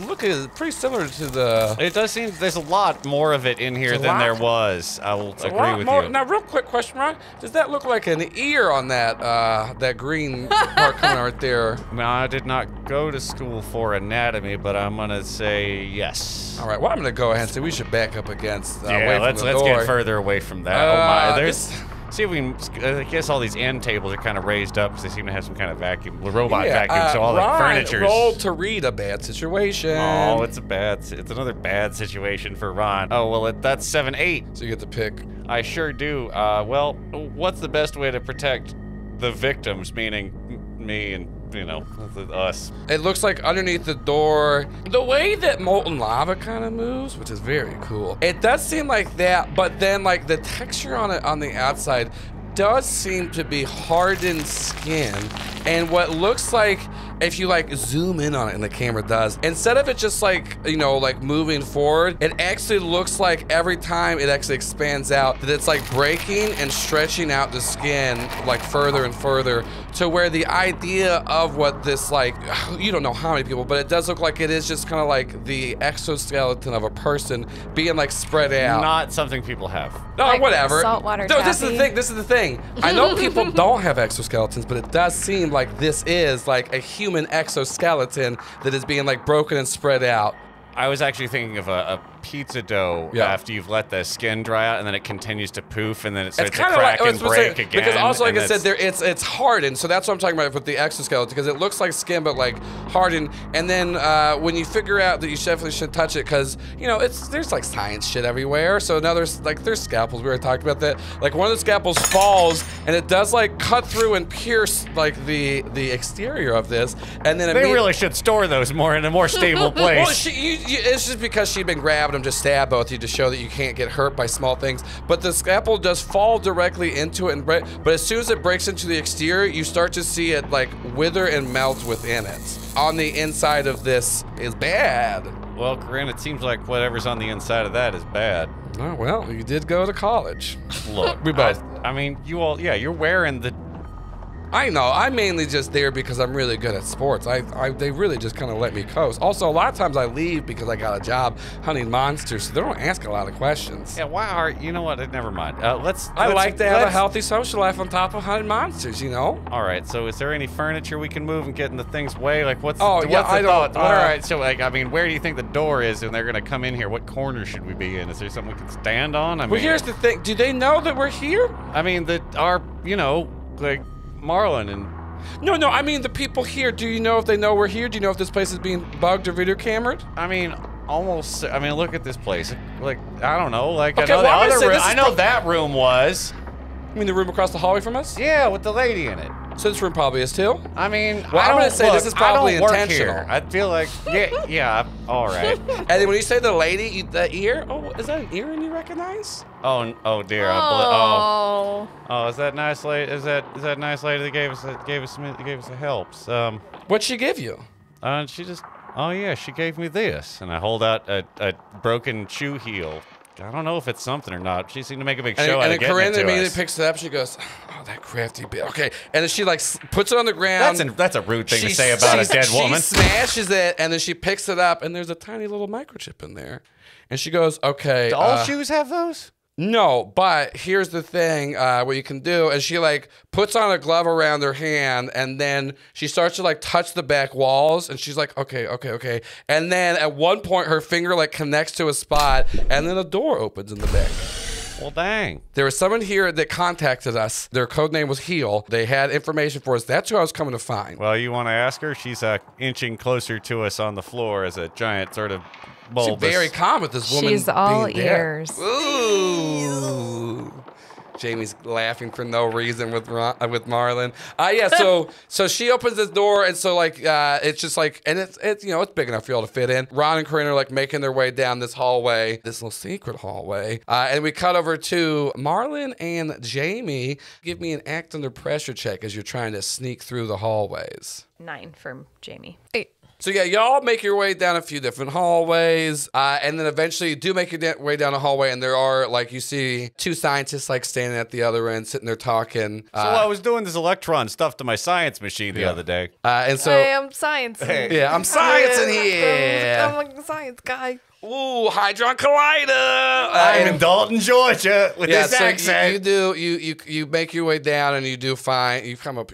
look, is pretty similar to the... It does seem there's a lot more of it in here than there was. I will agree with you. Now, real quick question, Ron. Does that look like an ear on that green part coming right there? I did not go to school for anatomy, but I'm going to say yes. All right, well, I'm going to go ahead and say we should back up against away from the door. Let's get further away from that. Oh, my. See if we can, I guess all these end tables are kind of raised up because they seem to have some kind of vacuum, robot vacuum, so all the furniture's... roll to read a bad situation. Oh, it's another bad situation for Ron. Oh, well, that's 7-8. So you get to pick. I sure do. Well, what's the best way to protect the victims, meaning me and, us? It looks like underneath the door, the way that molten lava kind of moves, which is very cool. It does seem like that, but then the texture on it on the outside does seem to be hardened skin, and what looks like, if you zoom in on it, and the camera does, instead of it just moving forward, it actually looks like every time it actually expands out, that it's breaking and stretching out the skin further and further, to where the idea of what this you don't know how many people, but it does look like it is just kind of the exoskeleton of a person being spread out. Not something people have. No, whatever. Saltwater No, this is the thing. I know people don't have exoskeletons, but it does seem like this is a human exoskeleton that is being broken and spread out. I was actually thinking of a pizza dough after you've let the skin dry out, and then it continues to poof, and then it starts to crack and break again. Because also, like I said, it's hardened, so that's what I'm talking about with the exoskeleton, because it looks like skin, but hardened. And then when you figure out that you definitely shouldn't touch it, because there's science shit everywhere. So now there's scalpels. We already talked about that. One of the scalpels falls, and it does cut through and pierce the exterior of this, and then they really should store those in a more stable place. Well, it's just because she'd been grabbed them, just stab both of you to show that you can't get hurt by small things. But the scalpel does fall directly into it, and but as soon as it breaks into the exterior, you start to see it wither and melt within it. On the inside of this is bad. Well, Corinne, it seems like whatever's on the inside of that is bad. Oh, well, you did go to college. Look, we both. I mean, you all, yeah, you're wearing the I know. I'm mainly just there because I'm really good at sports. They really just kind of let me coast. Also, a lot of times I leave because I got a job hunting monsters, so they don't ask a lot of questions. Yeah, why are you know what? Never mind. I like to have a healthy social life on top of hunting monsters, you know? All right, so is there any furniture we can move and get in the thing's way? Like, what's Oh, what's yeah, the I thought? don't, All right, so, like, I mean, where do you think the door is when they're going to come in here? What corner should we be in? Is there something we can stand on? I mean, Well, here's the thing. Do they know that we're here? I mean, like, Marlin and... No, I mean the people here. Do you know if they know we're here? Do you know if this place is being bugged or video cameraed? I mean, almost. I mean, look at this place. Like, I don't know. Like, Okay, I know well, I'm the gonna other say room. this is I know that room was. You mean the room across the hallway from us? Yeah, with the lady in it. So this room probably is too? I mean, Well, I'm I gonna don't- say look, this is probably I don't work intentional. here. I feel like, yeah, all right. And then when you say the lady, the ear, oh, is that an ear you recognize? Oh dear. Oh. Oh, is that nice lady? Is that nice lady that gave us the helps? What'd she give you? She just. Oh yeah, she gave me this, and I hold out a broken shoe heel. I don't know if it's something or not. She seemed to make a big show out And of then getting Corinne it to immediately us. picks it up. She goes, "Oh, that crafty bit." Okay, and then she like puts it on the ground. That's a rude thing to say about a dead woman. She smashes it, and then she picks it up, and there's a tiny little microchip in there. And she goes, "Okay." Do all shoes have those? No, but here's the thing, what you can do is she like puts on a glove around her hand and then she starts to like touch the back walls and she's like, okay. And then at one point her finger like connects to a spot and then a door opens in the back. Well, dang. There was someone here that contacted us. Their code name was Heel. They had information for us. That's who I was coming to find. Well, you want to ask her? She's inching closer to us on the floor as a giant sort of She's bulbous. very calm with this woman. She's all being dead. ears. Ooh. Jamie's laughing for no reason with Marlin. Yeah. So she opens this door, and so like it's just like, and it's it's big enough for y'all to fit in. Ron and Corinne are like making their way down this hallway, this little secret hallway, and we cut over to Marlin and Jamie. Give me an act under pressure check as you're trying to sneak through the hallways. 9 from Jamie. 8. So yeah, y'all make your way down a few different hallways, and then eventually you do make your way down a hallway, and there are, like, you see 2 scientists, like, standing at the other end, sitting there talking. So I was doing this electron stuff to my science machine the other day. And so, I am science. yeah, I'm sciencing here. I'm a science guy. Ooh, Hydron Collider. I'm in Dalton, Georgia, with this so accent. you make your way down, and you do fine. You come up,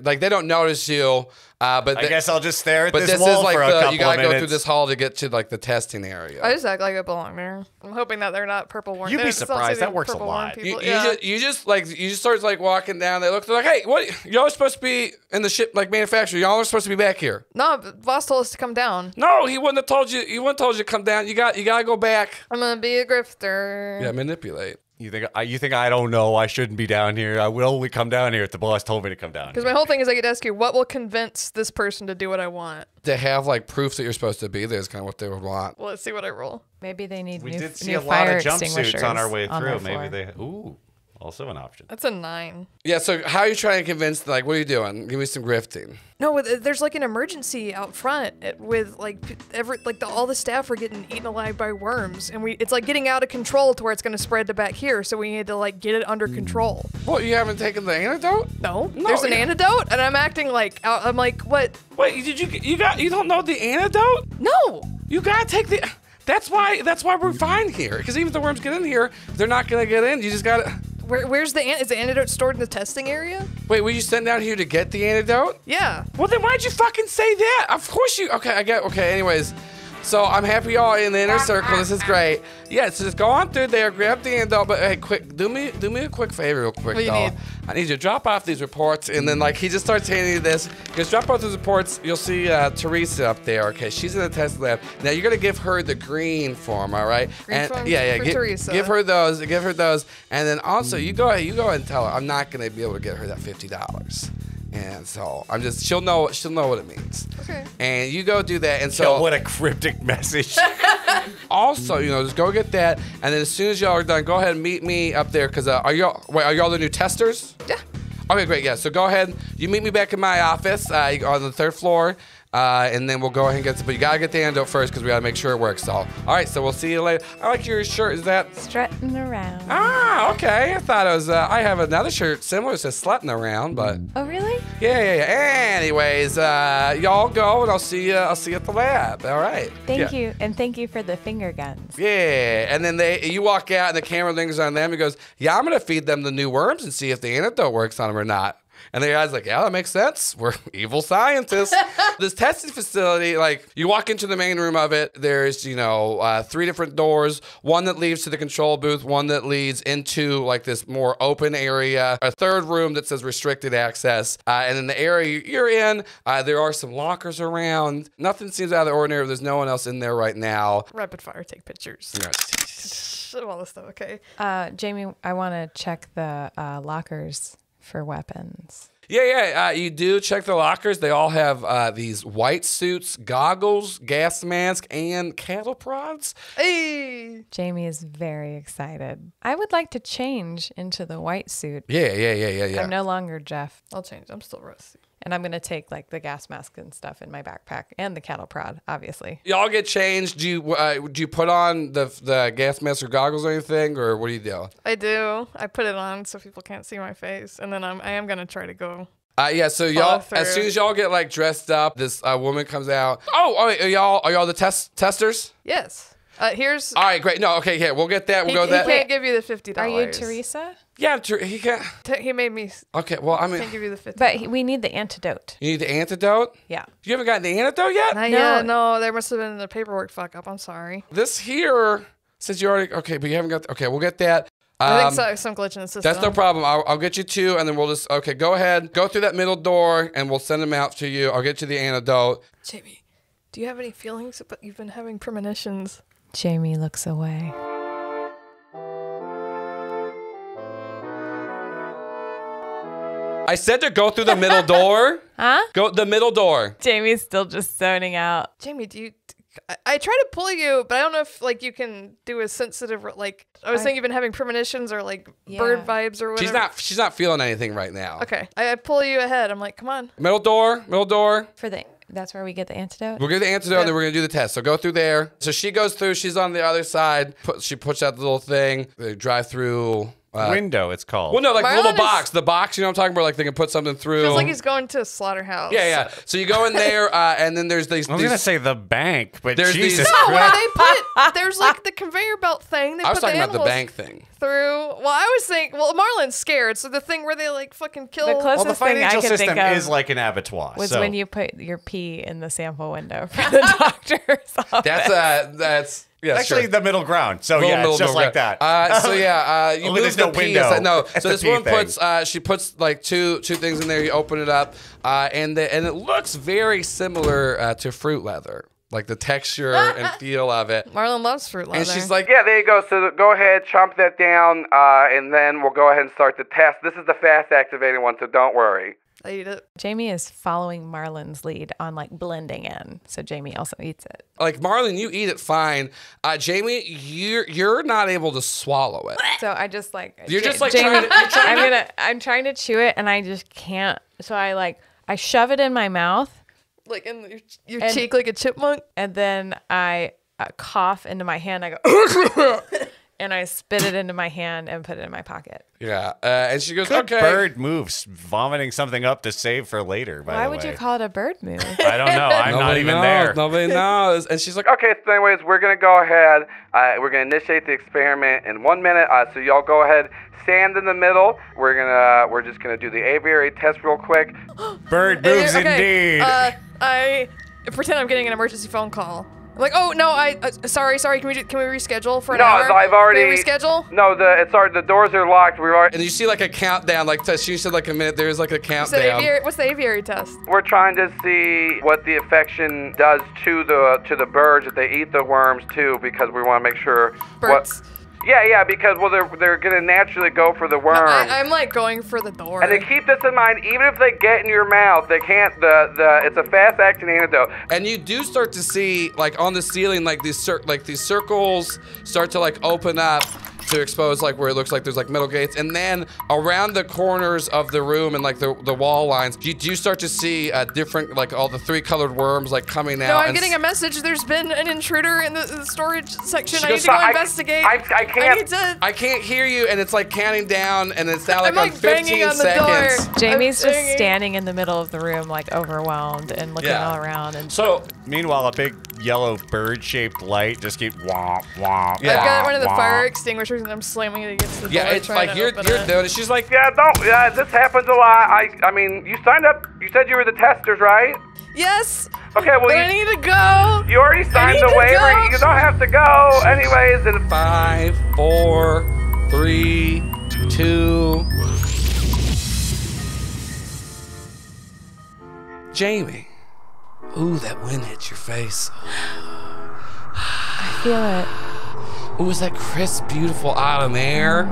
like, they don't notice you. But I guess I'll just stare at But this this wall is like for a couple you gotta of go minutes. through this hall to get to like the testing area. I just act like I belong there. I'm hoping that they're not purple worm. You'd be It's not surprised. saying That works a purple worm lot. people. You Yeah. just start like walking down. They're like, hey, what? Y'all are supposed to be in the ship like manufacturer. Y'all are supposed to be back here. No, but boss told us to come down. No, he wouldn't have told you. He wouldn't have told you to come down. You gotta go back. I'm gonna be a grifter. Yeah, manipulate. You think I don't know? I shouldn't be down here. I will only come down here if the boss told me to come down. Because my whole thing is I get to ask you, what will convince this person to do what I want? To have like proof that you're supposed to be there is kind of what they would want. Well, let's see what I roll. Maybe they need We new, did see new a lot fire of jumpsuits extinguishers on our way on through. their Maybe floor. they. Ooh, also an option. That's a 9. Yeah. So how are you trying to convince? Like, what are you doing? Give me some grifting. No, there's like an emergency out front with like all the staff are getting eaten alive by worms, and it's like getting out of control to where it's gonna spread to back here. So we need to like get it under control. What? You haven't taken the antidote? No, there's an antidote, and I'm acting like I'm like, what? Wait, you don't know the antidote? No. You gotta take the. That's why we're fine here. Because even if the worms get in here, they're not gonna get in. You just gotta. Where's is the antidote stored in the testing area? Wait, were you sent down here to get the antidote? Yeah. Well, then why'd you fucking say that? Of course you. Okay, I get. Okay, anyways. So I'm happy y'all in the inner circle. This is great. Yeah, so just go on through there, grab the antidote. But hey, quick, do me a quick favor, real quick, What do you though. need? I need you to drop off these reports, and then like he just starts handing you this. He goes, drop off those reports. You'll see Teresa up there. Okay, she's in the test lab. Now you're gonna give her the green form, all right? Green form for Give Teresa. her those. Give her those, and then also you go ahead and tell her I'm not gonna be able to get her that $50. And so she'll know what it means. Okay. And you go do that. And so Yo, what a cryptic message. also, just go get that. And then as soon as y'all are done, go ahead and meet me up there. Cause are y'all the new testers? Yeah. Okay, great. Yeah. So go ahead. You meet me back in my office on the 3rd floor. and then we'll go ahead and get but you gotta get the antidote first because we gotta make sure it works. All right, so we'll see you later. I like your shirt. Is that Strutting around. Ah, okay. I thought it was. I have another shirt similar to slutting around, but Oh, really? yeah. Anyways, y'all go, and I'll see you at the lab. All right. Thank you. And thank you for the finger guns. Yeah, and then you walk out, and the camera lingers on them. He goes, "Yeah, I'm gonna feed them the new worms and see if the antidote works on them or not." And the guy's like, "Yeah, that makes sense. We're evil scientists." This testing facility, like, you walk into the main room of it. There's, 3 different doors. One that leads to the control booth. One that leads into, like, this more open area. A third room that says restricted access. And in the area you're in, there are some lockers around. Nothing seems out of the ordinary. There's no one else in there right now. Rapid fire, take pictures. Yeah. All this stuff, okay. Jamie, I want to check the lockers for weapons. Yeah. You do check the lockers. They all have these white suits, goggles, gas mask, and cattle prods. Hey! Jamie is very excited. I would like to change into the white suit. Yeah. I'm no longer Jeff. I'll change. I'm still Rusty. And I'm going to take like the gas mask and stuff in my backpack and the cattle prod, obviously. Y'all get changed. Do you put on the gas mask or goggles or anything, or what do you do? I do. I put it on so people can't see my face, and then I am gonna try to go. So y'all, as soon as y'all get like dressed up, this woman comes out. Oh, are y'all the testers? Yes. Here's. All right, great. No, okay, yeah, we'll get that. We'll go with that. He can't give you the $50. Are you Teresa? Yeah, he can't. He made me. Okay, well, I mean, Can't give you the $50. But we need the antidote. you need the antidote. Yeah. You haven't gotten the antidote yet. Not yet. No, there must have been a paperwork fuck up. I'm sorry. This here says you already. Okay, but you haven't got. Okay, we'll get that. I think so, some glitch in the system. That's no problem. I'll get you 2, and then we'll just. Okay, go ahead. Go through that middle door, and we'll send them out to you. I'll get you the antidote. Jamie, do you have any feelings about you've been having premonitions? Jamie looks away. I said to go through the middle door. Huh? Go the middle door. Jamie's still just zoning out. Jamie, do you? I try to pull you, but I don't know if like you can do a sensitive like. I was thinking you've been having premonitions or like bird vibes or whatever. She's not feeling anything right now. Okay, I pull you ahead. I'm like, come on. Middle door. That's where we get the antidote. We'll get the antidote, and then we're gonna do the test. So go through there. So she goes through. She's on the other side. She puts out the little thing. They drive through. Window, it's called. Well, no, like Marlin the little box. The box, you know what I'm talking about? Like they can put something through. Feels like he's going to a slaughterhouse. Yeah. So you go in there, and then there's these. I was gonna say the bank, but There's Jesus these- No, where Christ. they put there's like the conveyor belt thing. They I was put talking the about the animals bank thing. through. Well, I was thinking. Well, Marlin's scared, so the thing where they like fucking kill. The Well, the closest thing I financial could system think of is like an abattoir. was so. when you put your pee in the sample window for the doctor's office. That's yeah. Actually, sure. the middle ground. So yeah, it's just like that. You Only move there's the no pee window aside. No, at so the this pee one thing. puts. She puts like two things in there. You open it up, and it looks very similar to fruit leather, like the texture and feel of it. Marlin loves fruit leather. And she's like, yeah, there you go. So go ahead, chomp that down, and then we'll go ahead and start the test. This is the fast activating one, so don't worry. I eat it. Jamie is following Marlin's lead on like blending in, so Jamie also eats it. Like Marlin, you eat it fine. Jamie, you're not able to swallow it. So I just like You're just like Jamie, trying I'm trying to chew it and I just can't. So I shove it in my mouth Like in your cheek, like a chipmunk. and then I cough into my hand. I go and I spit it into my hand and put it in my pocket. Yeah, and she goes, Good okay. bird moves, vomiting something up to save for later. By Why the would way. you call it a bird move? I don't know. I'm not even there. Nobody knows. And she's like, okay, so anyways, we're going to go ahead. We're going to initiate the experiment in 1 minute. So y'all go ahead, stand in the middle. We're just going to do the aviary test real quick. Bird moves Okay, indeed. I pretend I'm getting an emergency phone call. I'm like, oh no, sorry. Can we reschedule for an hour? No, I've already. Can we reschedule? No, the doors are locked. And you see like a countdown. Like she said, like a minute. There's like a countdown. What's the aviary test? We're trying to see what the infection does to the birds if they eat the worms too, because we want to make sure. Birds. Yeah, because they're gonna naturally go for the worm. I'm like going for the door. And then keep this in mind, even if they get in your mouth, they can't. It's a fast-acting antidote. And you do start to see, like on the ceiling, like these circles start to like open up, to expose like where it looks like there's like metal gates, and then around the corners of the room and like the wall lines, you start to see different like all the 3 colored worms like coming out. No, I'm getting a message. There's been an intruder in the storage section. I need goes, to go investigate. I can't. I can't hear you, and it's like counting down, and it's now like I'm on like 15 banging on the seconds. door. Jamie's I'm just banging. standing in the middle of the room, like overwhelmed and looking all around. And So, meanwhile, a big yellow bird-shaped light just keep womp womp. Yeah. I've got one of the womp. fire extinguishers, and I'm slamming it against the door. Yeah, it's trying like to you're open doing it. it. She's like, Yeah, don't. Yeah, this happens a lot. I mean, you signed up. You said you were the testers, right? Yes. Okay, well, But I need to go. you already signed need the to waiver. go. You don't have to go, anyways. And 5, 4, 3, 2. Jamie. Ooh, that wind hit your face. I feel it. Ooh, is that crisp, beautiful autumn air?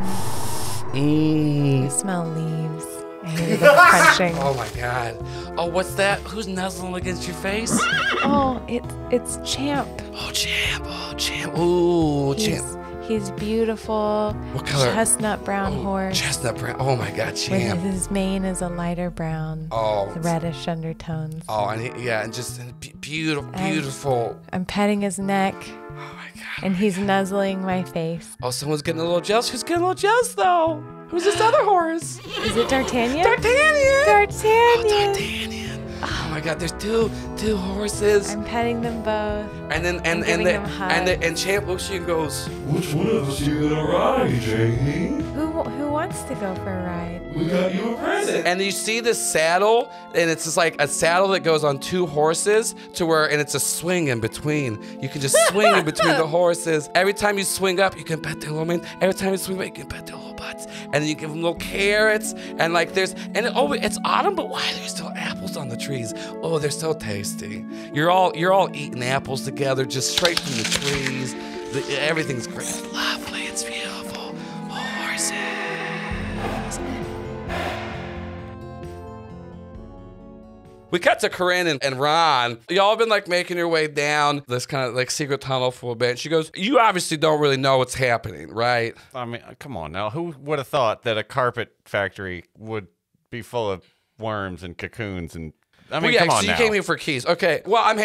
Mmm. I smell leaves. I hear the crunching. Oh my God. Oh, what's that? Who's nuzzling against your face? Oh, it's Champ. Oh, Champ. Oh, Champ. Ooh, Champ. He's beautiful. What color? Chestnut brown horse. Chestnut brown. Oh my God, With Champ. his mane is a lighter brown. Oh. With reddish undertones. Oh, and just beautiful, beautiful. I'm petting his neck. Oh my God. And he's nuzzling my face. Oh, someone's getting a little jealous. Who's getting a little jealous though? Who's this other horse? Is it D'Artagnan? D'Artagnan. D'Artagnan. D'Artagnan. Oh my God, there's two horses. I'm petting them both. And then I'm giving them hugs. and Champ looks at you and goes, Which one of us you gonna ride, Jamie? Who wants to go for a ride? We got you a present. and you see this saddle, and it's just like a saddle that goes on 2 horses to where, and it's a swing in between. You can just swing in between the horses. Every time you swing up, you can pet their little mane. Every time you swing back, you can pet their little butts. And then you give them little carrots, and like it's autumn, but why there's still apples on the trees? Oh, they're so tasty. You're all eating apples together, just straight from the trees. Everything's great. It's lovely. It's beautiful. Horses. We cut to Corinne and Ron. Y'all have been like making your way down this kind of like secret tunnel for a bit. She goes, you obviously don't really know what's happening, right? I mean, come on now. Who would have thought that a carpet factory would be full of worms and cocoons and I mean, well, yeah, come on so now. you came here for keys. Okay. Well, I'm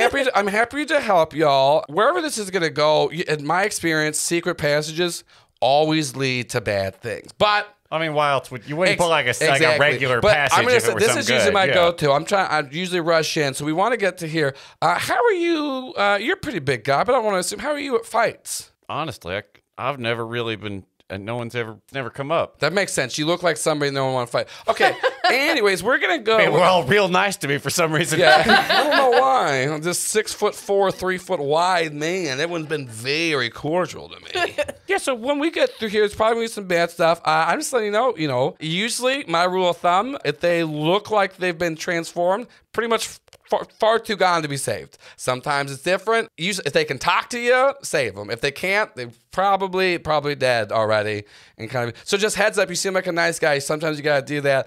happy to help y'all. Wherever this is gonna go, in my experience, secret passages always lead to bad things. But I mean, why else would you wouldn't put like a exactly. regular but passage I'm gonna if it say, were this some is usually good? my Yeah. go-to. I usually rush in, so we want to get to here. How are you? You're a pretty big guy, but I want to assume, how are you at fights? Honestly, I've never really been, and no one's never come up. That makes sense. You look like somebody no one want to fight. Okay. Anyways, we're gonna go. I mean, we're all real nice to me for some reason. Yeah, I don't know why. I'm just 6'4", 3 foot wide man. Everyone's been very cordial to me. Yeah, so when we get through here, it's probably gonna be some bad stuff. I'm just letting you know, usually my rule of thumb, if they look like they've been transformed, pretty much far too gone to be saved. Sometimes it's different. Usually, if they can talk to you, save them. If they can't, they're probably dead already. And kind of, so just heads up, you seem like a nice guy. Sometimes you gotta do that.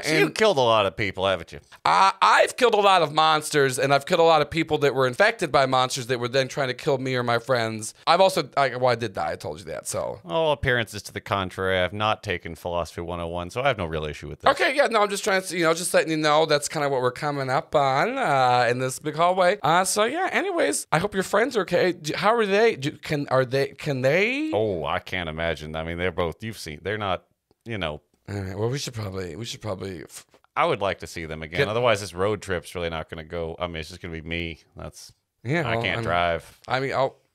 So you killed a lot of people, haven't you? I've killed a lot of monsters, and I've killed a lot of people that were infected by monsters that were then trying to kill me or my friends. I've also, I did die. I told you that. So All appearances to the contrary. I've not taken Philosophy 101, so I have no real issue with this. okay, yeah, no, I'm just trying to, just letting you know that's kind of what we're coming up on in this big hallway. So yeah. Anyways, I hope your friends are okay. How are they? Can they? Oh, I can't imagine. I mean, they're both. You've seen. They're not. All right, well, we should probably. I would like to see them again. Otherwise, this road trip's really not going to go. I mean, it's just going to be me. Yeah, I can't drive. I mean,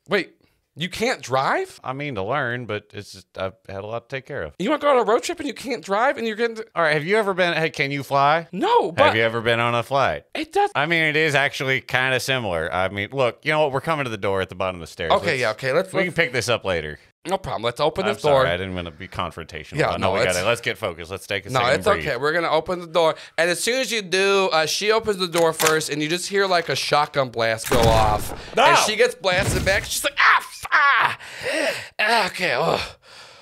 wait. You can't drive? I mean, to learn, but it's just I've had a lot to take care of. You want to go on a road trip and you can't drive and you're getting. All right, have you ever been? Hey, can you fly? No, but Have you ever been on a flight? it does. I mean, it is actually kind of similar. I mean, look, you know what? We're coming to the door at the bottom of the stairs. Okay, yeah, okay. We can pick this up later. No problem. Let's open I'm this door. sorry, I didn't want to be confrontational. Yeah, no, let's get focused. Let's take a No, second. it's okay. We're gonna open the door, and as soon as you do, she opens the door first, and you just hear like a shotgun blast go off, No! and she gets blasted back. She's like, okay,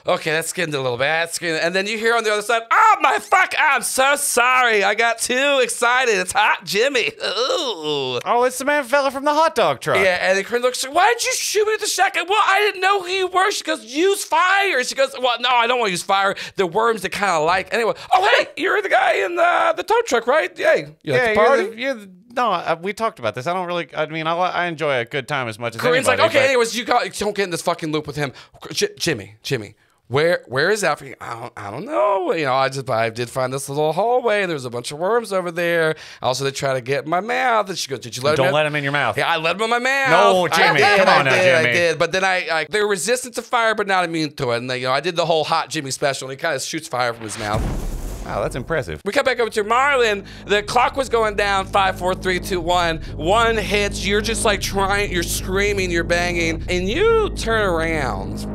okay, that's getting a little bad. And then you hear on the other side, oh my fuck, I'm so sorry. I got too excited. It's hot Jimmy. Ooh. Oh, it's the man fella from the hot dog truck. Yeah, and then Corinne looks, why did you shoot me with the shotgun? Well, I didn't know who you were. She goes, use fire. She goes, well, no, I don't want to use fire. The worms that kind of like. Anyway, oh, hey, you're the guy in the tow truck, right? Yeah, you like the party? No, we talked about this. I don't really, I mean, I enjoy a good time as much as Corinne's anybody. like, okay, anyways, don't get in this fucking loop with him. Jimmy, where is Alfred? I don't know. You know, I did find this little hallway, and there's a bunch of worms over there. Also, they try to get in my mouth, and she goes, did you let him in? Don't let him in your mouth. Yeah, I let him in my mouth. No, Jimmy, come on now, Jimmy. I did, but then they're resistant to fire, but not immune to it. And I did the whole hot Jimmy special, and he kind of shoots fire from his mouth. Wow, that's impressive. We come back over to Marlin. The clock was going down. 5, 4, 3, 2, 1. One hits. You're just like you're screaming, you're banging, and you turn around,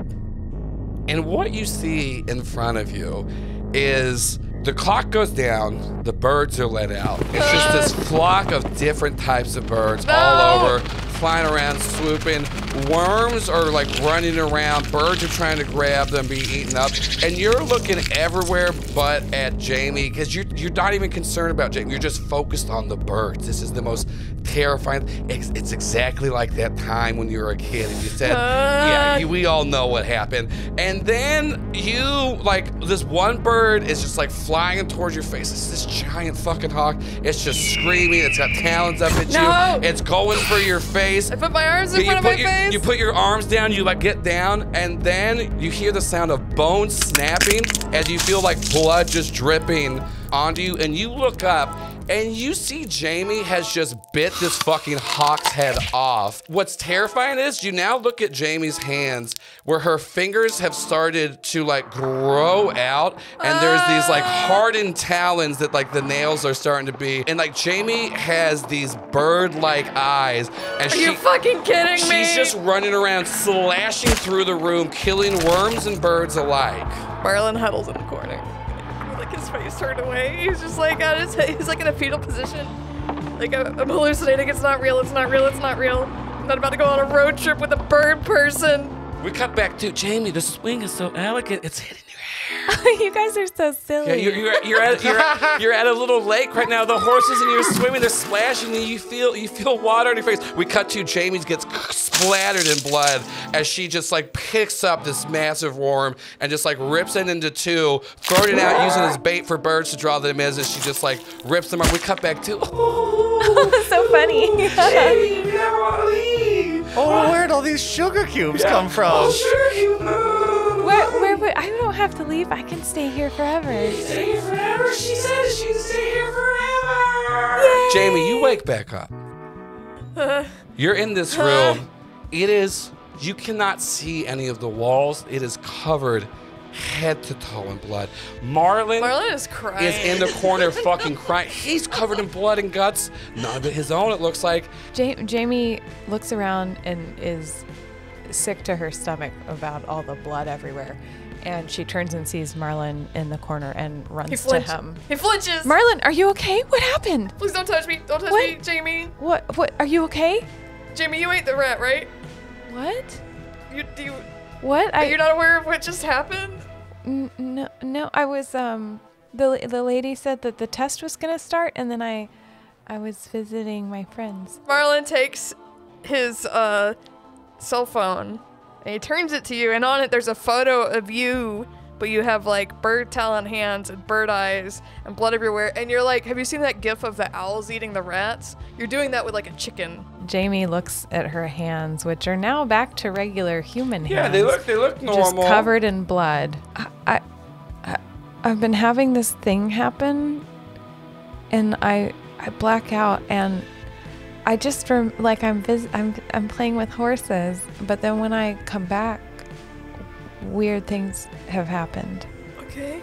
and what you see in front of you is the clock goes down. The birds are let out. It's just this flock of different types of birds all over, flying around, swooping. Worms are like running around. Birds are trying to grab them, be eaten up. And you're looking everywhere but at Jamie, because you're not even concerned about Jamie. You're just focused on the birds. This is the most terrifying. It's exactly like that time when you were a kid and you said, yeah, we all know what happened. And then this one bird is just like flying towards your face. It's this giant fucking hawk. It's just screaming. It's got talons up at you. It's going for your face. I put my arms in front of my face. You put your arms down, you get down, and then you hear the sound of bones snapping as you feel like blood just dripping onto you, and you look up and you see Jamie has just bit this fucking hawk's head off. What's terrifying is you now look at Jamie's hands where her fingers have started to grow out, and there's these hardened talons that the nails are starting to be, and Jamie has these bird-like eyes. And Are you fucking kidding me? She's just running around slashing through the room, killing worms and birds alike. Marlin huddles in the corner. His face turned away. He's just he's in a fetal position. I'm hallucinating. It's not real. It's not real. It's not real. I'm not about to go on a road trip with a bird person. We cut back to Jamie. The swing is so elegant. It's hitting your hair. You guys are so silly. Yeah, you're at a little lake right now. The horses and you're swimming. They're splashing, and you feel water on your face. We cut to Jamie gets splattered in blood as she just picks up this massive worm and just rips it into two, throwing it out using as bait for birds to draw them in. As she just rips them up. We cut back to so funny. Jamie, you never want to leave. Oh, where'd all these sugar cubes come from? Oh, sugar cube. Where? I don't have to leave. I can stay here forever. Stay here forever? She said she can stay here forever. Yay. Jamie, you wake back up. You're in this room. You cannot see any of the walls. It is covered head to toe in blood. Marlin is crying. Is in the corner fucking crying. He's covered in blood and guts. None of it his own, it looks like. Jamie looks around and is sick to her stomach about all the blood everywhere. And she turns and sees Marlin in the corner and runs to him. He flinches. Marlin, are you okay? What happened? Please don't touch me. Don't touch me, Jamie. What? Are you okay? Jamie, you ate the rat, right? What? What? Are you not aware of what just happened? No. I was the lady said that the test was gonna start, and then I was visiting my friends. Marlin takes his cell phone and he turns it to you, and on it there's a photo of you, but you have bird talon hands and bird eyes and blood everywhere, and you're have you seen that gif of the owls eating the rats? You're doing that with a chicken. Jamie looks at her hands, which are now back to regular human hands. Yeah, they look normal. Just covered in blood. I've been having this thing happen, and I black out, and I just I'm playing with horses, but then when I come back, weird things have happened. Okay.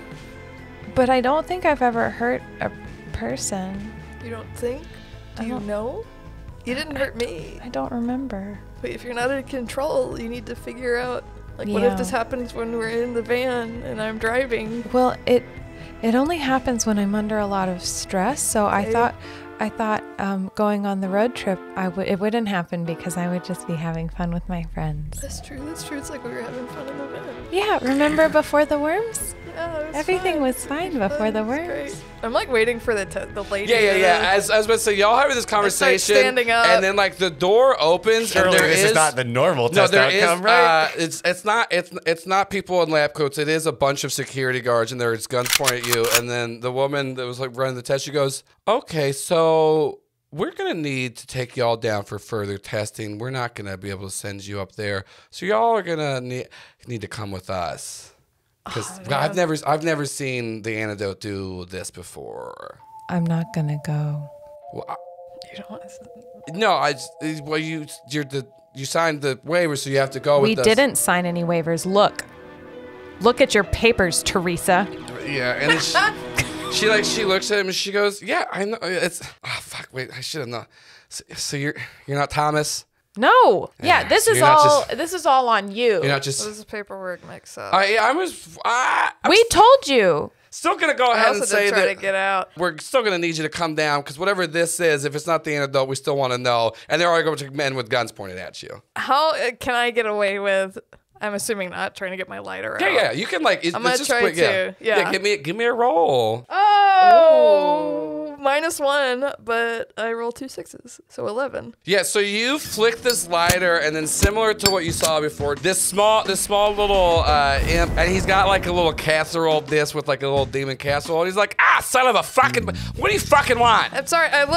But I don't think I've ever hurt a person. You don't think? Do you know? You didn't hurt me. I don't remember. But if you're not in control, you need to figure out what if this happens when we're in the van and I'm driving? Well, it only happens when I'm under a lot of stress. So I thought going on the road trip, it wouldn't happen because I would just be having fun with my friends. That's true. That's true. It's like we were having fun in the van. Yeah, remember before the worms? Yeah, it was Everything fun. was fine before the It was worms. great. I'm like waiting for the lady. Yeah. As I was about to say, y'all having this conversation, standing up. and then like the door opens, Surely and there this is not the normal no, test there outcome, is, right? it's not people in lab coats. It is a bunch of security guards, and there's guns pointed at you. And then the woman that was like running the test, she goes, "Okay, so we're gonna need to take y'all down for further testing. We're not gonna be able to send you up there, so y'all are gonna need to come with us." Because I've never seen the antidote do this before. I'm not gonna go. Well, You don't want to. no, you signed the waiver, so you have to go with We us. didn't sign any waivers. Look at your papers, Teresa. Yeah, and then she looks at him and she goes, "Yeah, I know. It's fuck. Wait, I should have known. So you're not Thomas. No. Yeah, this is You're not all. just- This is all on you. You're not just. This is paperwork mix up. I'm We told you. still gonna go I ahead also and say did try that to get out. we're still gonna need you to come down because whatever this is, if it's not the antidote, we still want to know. And there are a bunch of men with guns pointed at you. How can I get away with? I'm assuming not trying to get my lighter out. Yeah. You can like. I'm gonna just try quick, to, yeah. Give me a roll. Oh, -1, but I rolled 2 6s, so 11. Yeah, so you flick this lighter, and then similar to what you saw before, this small little imp, and he's got like a little casserole dish with like a little demon casserole. And he's like, son of a fucking, what do you fucking want? I'm sorry. I'm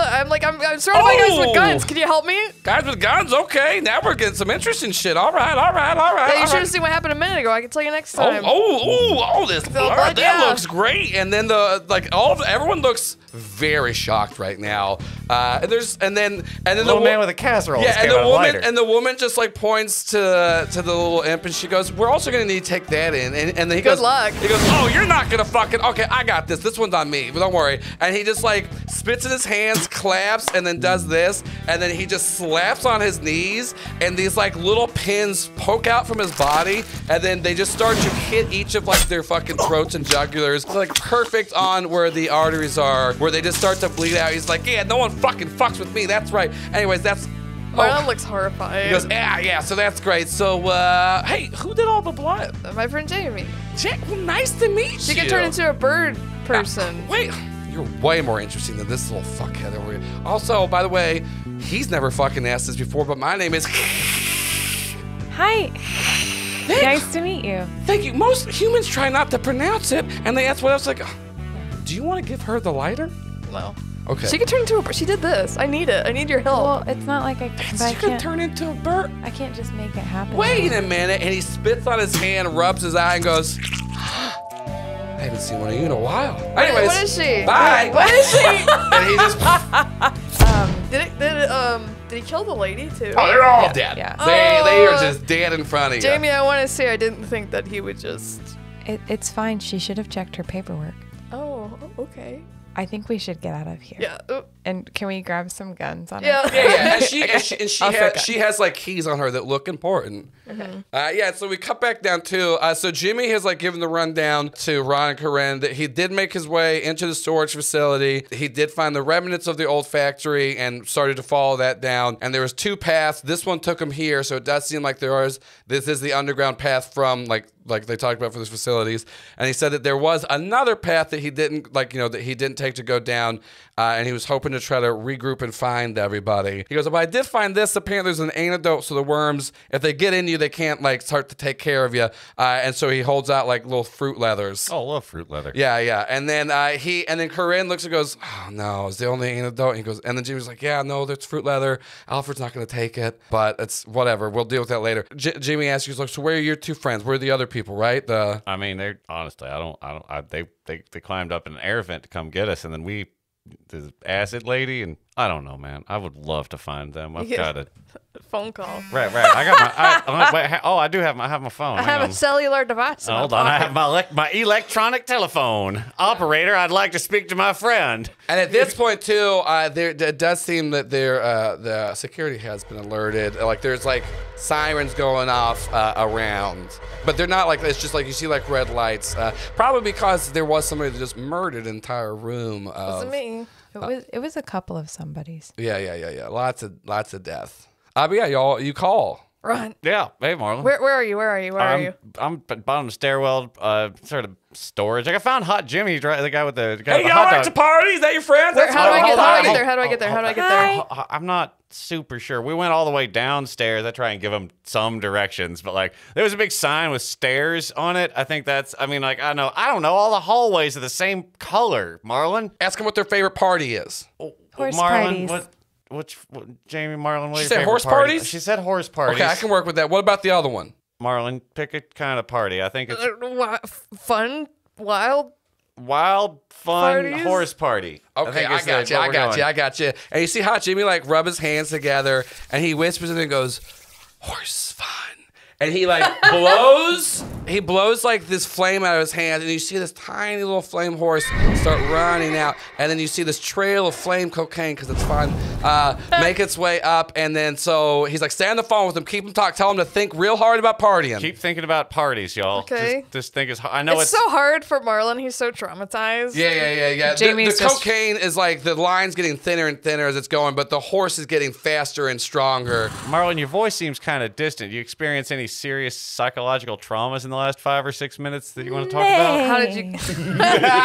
surrounded by guys with guns. Can you help me? Guys with guns, okay. Now we're getting some interesting shit. All right. Yeah, you should have seen what happened a minute ago. I can tell you next time. This The blood, blood, that yeah. looks great. And then everyone looks very shocked right now. And then the Little man with a casserole. Yeah, just and came out of lighter. the woman just like points to the little imp, and she goes, "We're also gonna need to take that in." And then he goes, Good luck. He goes, "Oh, you're not gonna fucking okay. I got this. This one's on me. But don't worry." And he just like spits in his hands, claps, and then does this, and then he just slaps on his knees, and these like little pins poke out from his body, and then they just start to hit each of like their fucking throats and jugulars, like perfect on where the arteries are, where they just start to bleed out. He's like, "Yeah, no one fucking fucks with me. That's right." Anyways, that's. Marlin looks horrified. He goes, yeah, so that's great. So, hey, who did all the blood? My friend Jamie. Well, nice to meet you. She can turn into a bird person. Wait, you're way more interesting than this little fuckhead over here. Also, by the way, he's never fucking asked this before, but my name is... Hi. Nice to meet you. Thank you. Most humans try not to pronounce it, and they ask what else, like, do you want to give her the lighter? No. Okay. She can turn into a bird. She did this. I need it. I need your help. Well, it's not like I You can turn into a bird. I can't just make it happen. Wait a minute. And he spits on his hand, rubs his eye, and goes, I haven't seen one of you in a while. Anyways, what is she? Bye. What is she? And he just... Did he kill the lady too? Oh, they're all dead. Yeah. They are just dead in front of you. Jamie, I want to say I didn't think that he would just. It's fine. She should have checked her paperwork. Oh, okay. I think we should get out of here. Yeah. And can we grab some guns on Yeah. us? Yeah. And she has like keys on her that look important. Yeah, so we cut back down to, so Jimmy has like given the rundown to Ron and Corinne that he did make his way into the storage facility. He did find the remnants of the old factory and started to follow that down. And there was 2 paths. This one took him here, so it does seem like this is the underground path from like they talked about for these facilities. And he said that there was another path that he didn't take to go down, and he was hoping to try to regroup and find everybody. He goes, but I did find this. Apparently there's an antidote, so the worms, if they get in you, they can't like start to take care of you. And so he holds out like little fruit leathers. Oh, I love fruit leather. Yeah. And then Corinne looks and goes, oh no, it's the only antidote. And he goes, and then Jimmy's like, yeah, no, that's fruit leather. Alfred's not going to take it, but it's whatever. We'll deal with that later. Jimmy asks you, he's like, so where are your 2 friends? Where are the other people, right? I mean, they're honestly, they climbed up in an air vent to come get us, and then the acid lady, and I don't know, man. I would love to find them. I've got a phone call. Right. I got I do have my phone. I have a cellular device. Hold on, I have my electronic telephone. Operator, I'd like to speak to my friend. And at this point too, it does seem that the security has been alerted. Like there's like sirens going off around, but they're not like, it's just like you see like red lights. Probably because there was somebody that just murdered an entire room. Wasn't me. It was a couple of somebodies. Yeah. Lots of death. But yeah, y'all, you call. Run. Yeah. Hey, Marlin. Where are you? Where are you? Where are you? I'm at the bottom of the stairwell, sort of storage. Like I found Hot Jimmy, the guy with the Hey, with the y'all hot like dog. to party? Is that your friends? Where, how do I get there? How do I get there? I'm not super sure. We went all the way downstairs. I try and give them some directions, but like there was a big sign with stairs on it. I think that's. I mean, like I don't know. All the hallways are the same color. Marlin, Ask them what their favorite party is. Horse Marlin, parties. What Jamie Marlin? What She is said your favorite horse party? parties? She said horse parties. Okay, I can work with that. What about the other one? Marlin, pick a kind of party. I think it's Fun, wild. wild, fun Parties? horse party. Okay, I got you. And you see Hot Jimmy like rub his hands together, and he whispers and goes, "Horse fun." And he like blows. He blows like this flame out of his hand, and you see this tiny little flame horse start running out, and then you see this trail of flame cocaine because it's fun. Make its way up, and then so he's like, stay on the phone with him, keep him talk, tell him to think real hard about partying. Keep thinking about parties, y'all. Okay. Just think it's. I know It's so hard for Marlin. He's so traumatized. Yeah. The Jamie's just- cocaine is like the line's getting thinner and thinner as it's going, but the horse is getting faster and stronger. Marlin, your voice seems kind of distant. You experience any serious psychological traumas in the last 5 or 6 minutes that you want to talk about? How did you?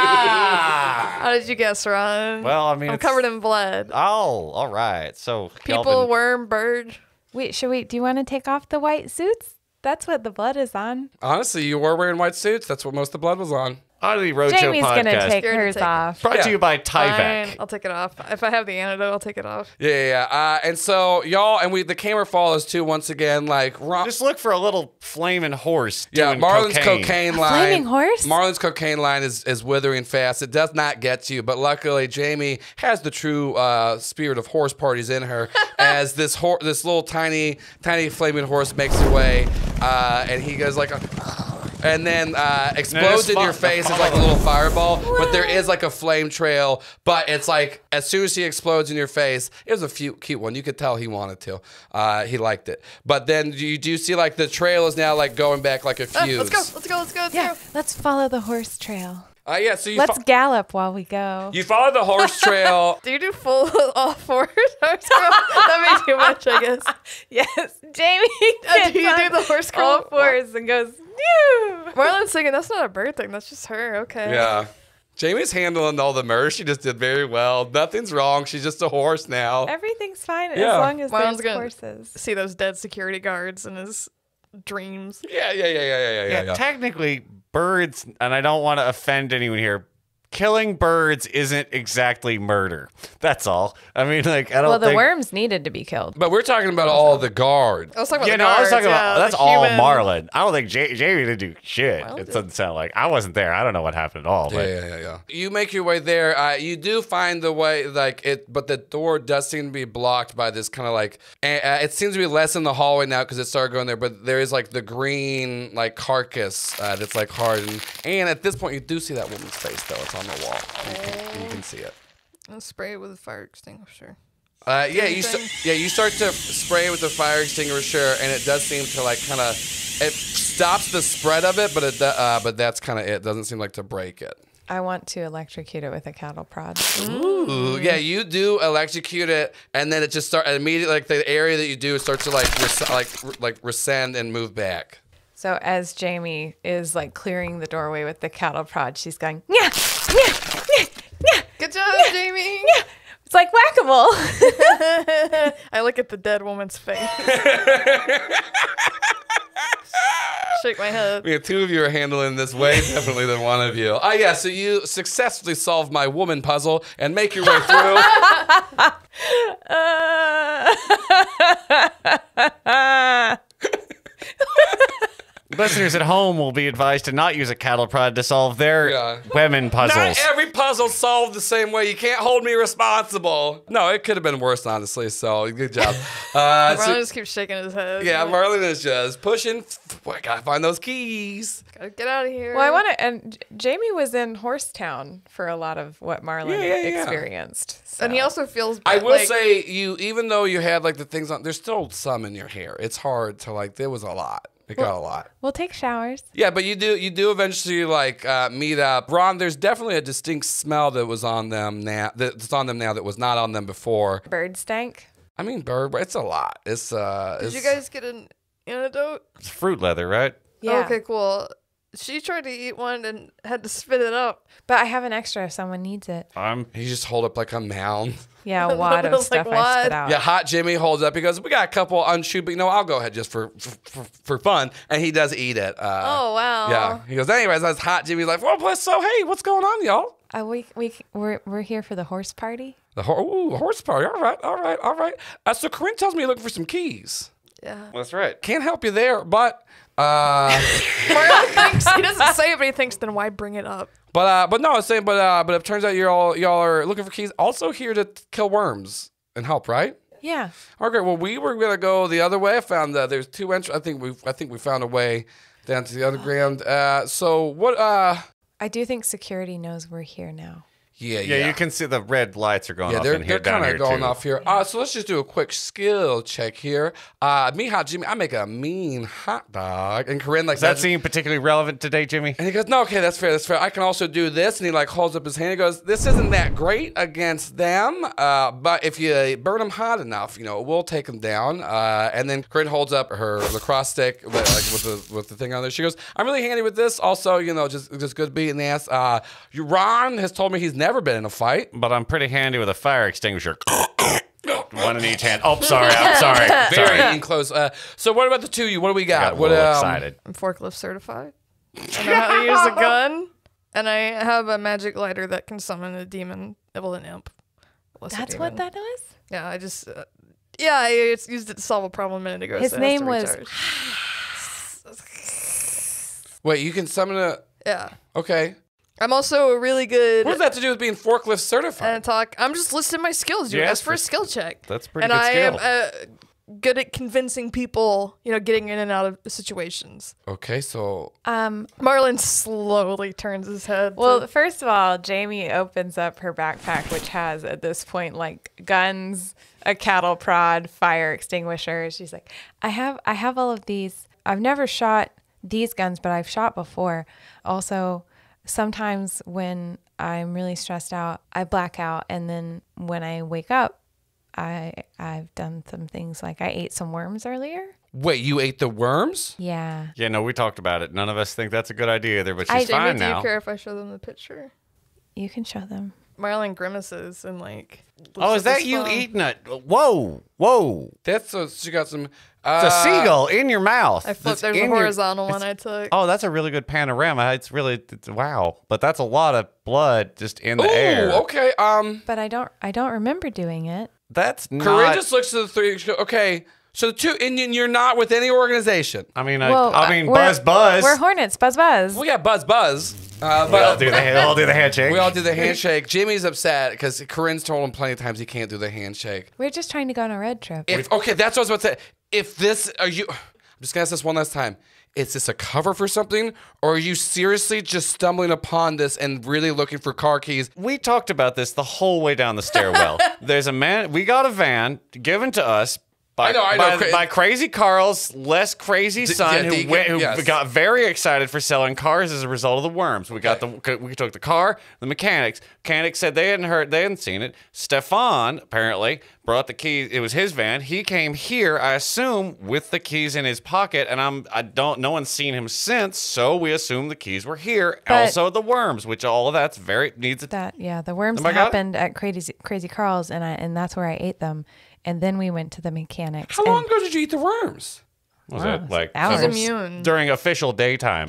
How did you guess, Ron? Well, I mean, I'm it's- covered in blood. Oh, all right. So People, Kelvin- worm, bird. Wait, do you want to take off the white suits? That's what the blood is on. Honestly, you were wearing white suits. That's what most of the blood was on. Oddity Roadshow Jamie's podcast. gonna take Scared to hers take it. off. Brought Yeah. to you by Fine, Tyvek. I'll take it off. If I have the antidote, I'll take it off. Yeah. And so y'all, and the camera follows too once again. Like, Just look for a little flaming horse. yeah, doing Marlin's cocaine. cocaine line. flaming horse? Marlin's cocaine line is withering fast. It does not get to you, but luckily Jamie has the true spirit of horse parties in her. As this little tiny flaming horse makes her way, and he goes like. And then explodes in your face as like a little fireball, but there is like a flame trail. But it's like as soon as he explodes in your face, it was a cute one. You could tell he wanted to. He liked it. But then you do see like the trail is now like going back like a fuse. Let's go. Yeah, let's follow the horse trail. Yeah. So you Let's gallop while we go. you follow the horse trail. Do you do full all fours? That may be too much, I guess. Yes, Jamie. Do you do the horse crawl? all fours and goes, "Phew." Marlin's thinking that's not a bird thing. That's just her. Okay. Yeah. Jamie's handling all the murders. She just did very well. Nothing's wrong. She's just a horse now. Everything's fine Yeah. as long as Marlin's there's gonna horses. see those dead security guards in his dreams. Yeah. Technically, birds, and I don't want to offend anyone here. Killing birds isn't exactly murder. That's all. I mean, like, I don't Well, the think... worms needed to be killed. But we're talking about all the guards. I was talking about Yeah, the no, I guards. was talking about... yeah, That's the all human- Marlin. I don't think Jamie didn't do shit. Marlin It did. doesn't sound like... I wasn't there. I don't know what happened at all. But Yeah. You make your way there. You do find the way, like it, but the door does seem to be blocked by this kind of like. It seems to be less in the hallway now because it started going there. But there is like the green like carcass that's like hardened. And at this point, you do see that woman's face though. It's on the wall. You can see it. I'll spray it with a fire extinguisher. You start to spray it with the fire extinguisher, and it does seem to like kind of. It stops the spread of it, but that's kind of it. Doesn't seem like to break it. I want to electrocute it with a cattle prod. Ooh, yeah, you do electrocute it, and then it just starts immediately. Like the area that you do starts to like rescend and move back. So as Jamie is like clearing the doorway with the cattle prod, she's going, "Yeah, yeah, yeah, yeah." Good job, Jamie. Yeah. It's like whack-a-mole. I look at the dead woman's face. Shake my head. I mean, two of you are handling this way differently than one of you. Yeah, so you successfully solve my woman puzzle and make your way through. listeners at home will be advised to not use a cattle prod to solve their women puzzles. Not every puzzle solved the same way. You can't hold me responsible. No, it could have been worse, honestly. So good job. Marlon just keeps shaking his head. Yeah, Marlin is just pushing. Boy, I gotta find those keys. Gotta get out of here. Well, I want to, and Jamie was in Horsetown for a lot of what Marlin experienced. So. And he also feels I bad, will like, say, even though you had like the things on, there's still some in your hair. It's hard to like, there was a lot. It got a lot. We'll take showers. Yeah, but you do eventually like meet up. Ron, there's definitely a distinct smell that was on them now. That's on them now that was not on them before. Bird stank. I mean, bird. It's a lot. Did you guys get an antidote? It's fruit leather, right? Yeah. Okay, cool. She tried to eat one and had to spit it up. But I have an extra if someone needs it. He just hold up like a mound. Yeah, a wad of was stuff like, I spit what? out. Yeah, Hot Jimmy holds up. He goes, "We got a couple unchewed, but I'll go ahead just for fun." And he does eat it. Oh wow. Yeah. He goes, "Anyways, that's Hot Jimmy's like, well, so hey, what's going on, y'all?" We're here for the horse party. The horse party. All right. So Corinne tells me you're looking for some keys. Yeah. That's right. Can't help you there, but Marlin thinks he doesn't say it, but he thinks, then why bring it up? but no, I was saying, but it turns out y'all are looking for keys. Also here to kill worms and help, right? Yeah. All right, great. Well, we were gonna go the other way. I found that there's two entries. I think we found a way down to the other ground. So what? I do think security knows we're here now. Yeah, you can see the red lights are going off they're in here, kind down of here going too. off here. So let's just do a quick skill check here. Me, Hot Jimmy, I make a mean hot dog, and Corinne like Does that seem particularly relevant today, Jimmy? And he goes, "No, okay, that's fair. I can also do this." And he like holds up his hand. He goes, "This isn't that great against them, but if you burn them hot enough, we'll take them down." And then Corinne holds up her lacrosse stick with the thing on there. She goes, "I'm really handy with this. Also, just good beating the ass." Ron has told me he's never been in a fight. But I'm pretty handy with a fire extinguisher. One in each hand. Oh, sorry. I'm sorry. Very close. So what about the two of you? What do we got? I got a little excited. I'm forklift certified. I know how to use a gun, and I have a magic lighter that can summon a demon, well, an imp. That's what that is? Yeah, I just, I used it to solve a problem a minute ago. His so it has name to was... recharge. Wait, you can summon a... Yeah. Okay. I'm also a really good... What does that have to do with being forklift certified? I'm just listing my skills. You asked for a skill check. That's pretty and good I skill. am good at convincing people, getting in and out of situations. Okay, so... Marlin slowly turns his head. Well, first of all, Jamie opens up her backpack, which has, at this point, like guns, a cattle prod, fire extinguisher. She's like, I have all of these. I've never shot these guns, but I've shot before. Also, sometimes when I'm really stressed out, I black out. And then when I wake up, I've done some things like I ate some worms earlier. Wait, you ate the worms? Yeah. Yeah, no, we talked about it. None of us think that's a good idea either, but I- she's Jamie, fine do you now. care if I show them the picture? You can show them. Marlin grimaces and like. Oh, is that you eating it? Whoa. That's so she got some... It's a seagull in your mouth. I flipped. That's There's a in your- horizontal one I took. Oh, that's a really good panorama. It's wow. But that's a lot of blood just in the air. Ooh, okay. But I don't remember doing it. That's not... Corinne just looks at the three. She goes, okay, so the two, and you're not with any organization. I mean, Well, I mean, we're- buzz. We're Hornets. Buzz. We got Buzz. We all do the handshake. We all do the handshake. Jimmy's upset because Corinne's told him plenty of times he can't do the handshake. We're just trying to go on a road trip. Okay, that's what I was about to say. If this, I'm just gonna ask this one last time. Is this a cover for something, or are you seriously just stumbling upon this and really looking for car keys? We talked about this the whole way down the stairwell. There's a man. We got a van given to us by, I know. by Crazy Carl's less crazy son, yeah, who yes. got very excited for selling cars as a result of the worms. We took the car. The mechanics said they hadn't seen it. Stefan apparently brought the keys. It was his van. He came here, I assume, with the keys in his pocket, and no one's seen him since, so we assume the keys were here. But- also the worms, which all of that's needs. The worms Am I got it? happened at Crazy Carl's, and that's where I ate them. And then we went to the mechanics. How long ago did you eat the worms? Was it like hours. She's immune. during official daytime?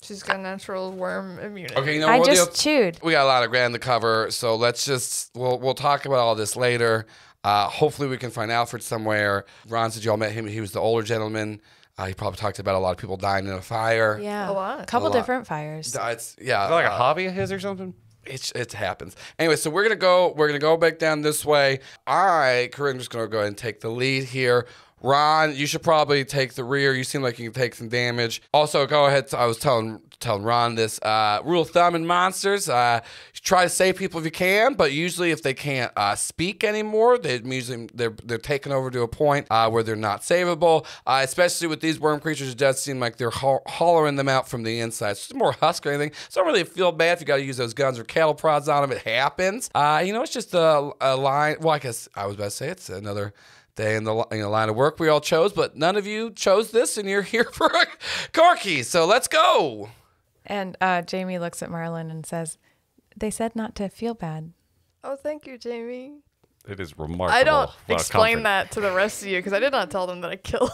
She's got natural worm immunity. Okay, I what just chewed. We got a lot of ground to cover, so let's just we'll talk about all this later. Hopefully, we can find Alfred somewhere. Ron said y'all met him. He was the older gentleman. He probably talked about a lot of people dying in a fire. Yeah, A lot. couple A lot. different fires. It's Is that like a hobby of his or something? It happens. Anyway, so we're gonna go back down this way. Corinne's just gonna go ahead and take the lead here. Ron, you should probably take the rear. You seem like you can take some damage. Also, go ahead. I was telling telling Ron this rule of thumb in monsters. Try to save people if you can, but usually if they can't speak anymore, they're taken over to a point where they're not savable. Especially with these worm creatures, it does seem like they're hollowing them out from the inside. It's just more husk or anything. So don't really feel bad if you got to use those guns or cattle prods on them. It happens. It's just a line. Well, I guess I was about to say it's another day in the line of work we all chose, but none of you chose this, and you're here for a Corky. So let's go. And Jamie looks at Marlin and says, "They said not to feel bad." Oh, thank you, Jamie. It is remarkable. I don't What a explain comfort. that to the rest of you because I did not tell them that I killed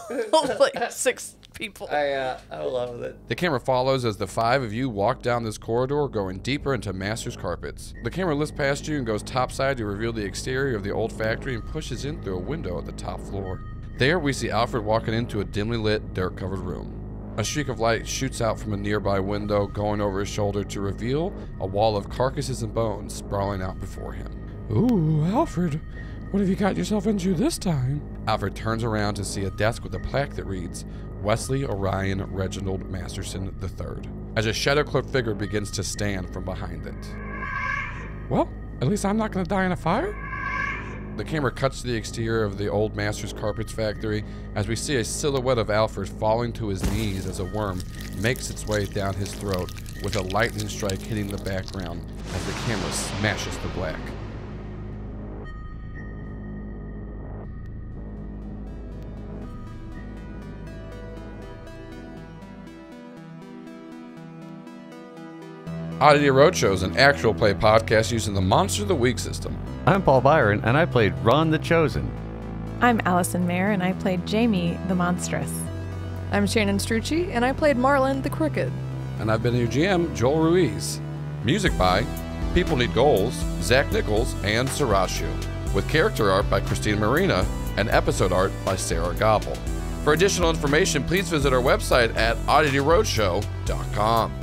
like 6 people. I love it. The camera follows as the 5 of you walk down this corridor, going deeper into Master's carpets. The camera lifts past you and goes topside to reveal the exterior of the old factory and pushes in through a window at the top floor. There, we see Alfred walking into a dimly lit, dirt-covered room. A streak of light shoots out from a nearby window, going over his shoulder to reveal a wall of carcasses and bones sprawling out before him. Ooh, Alfred, what have you got yourself into this time? Alfred turns around to see a desk with a plaque that reads, Wesley Orion Reginald Masterson III, as a shadow-cloaked figure begins to stand from behind it. Well, at least I'm not going to die in a fire? The camera cuts to the exterior of the old Master's Carpets factory as we see a silhouette of Alfred falling to his knees as a worm makes its way down his throat with a lightning strike hitting the background as the camera smashes to black. Oddity Roadshow is an actual play podcast using the Monster of the Week system. I'm Paul Byron, and I played Ron the Chosen. I'm Allison Maier, and I played Jamie the Monstrous. I'm Shannon Strucci, and I played Marlin the Crooked. And I've been your GM, Joel Ruiz. Music by People Need Goals, Zach Nichols, and Sriracha, with character art by Christina Marina and episode art by Sarah Gobble. For additional information, please visit our website at oddityroadshow.com.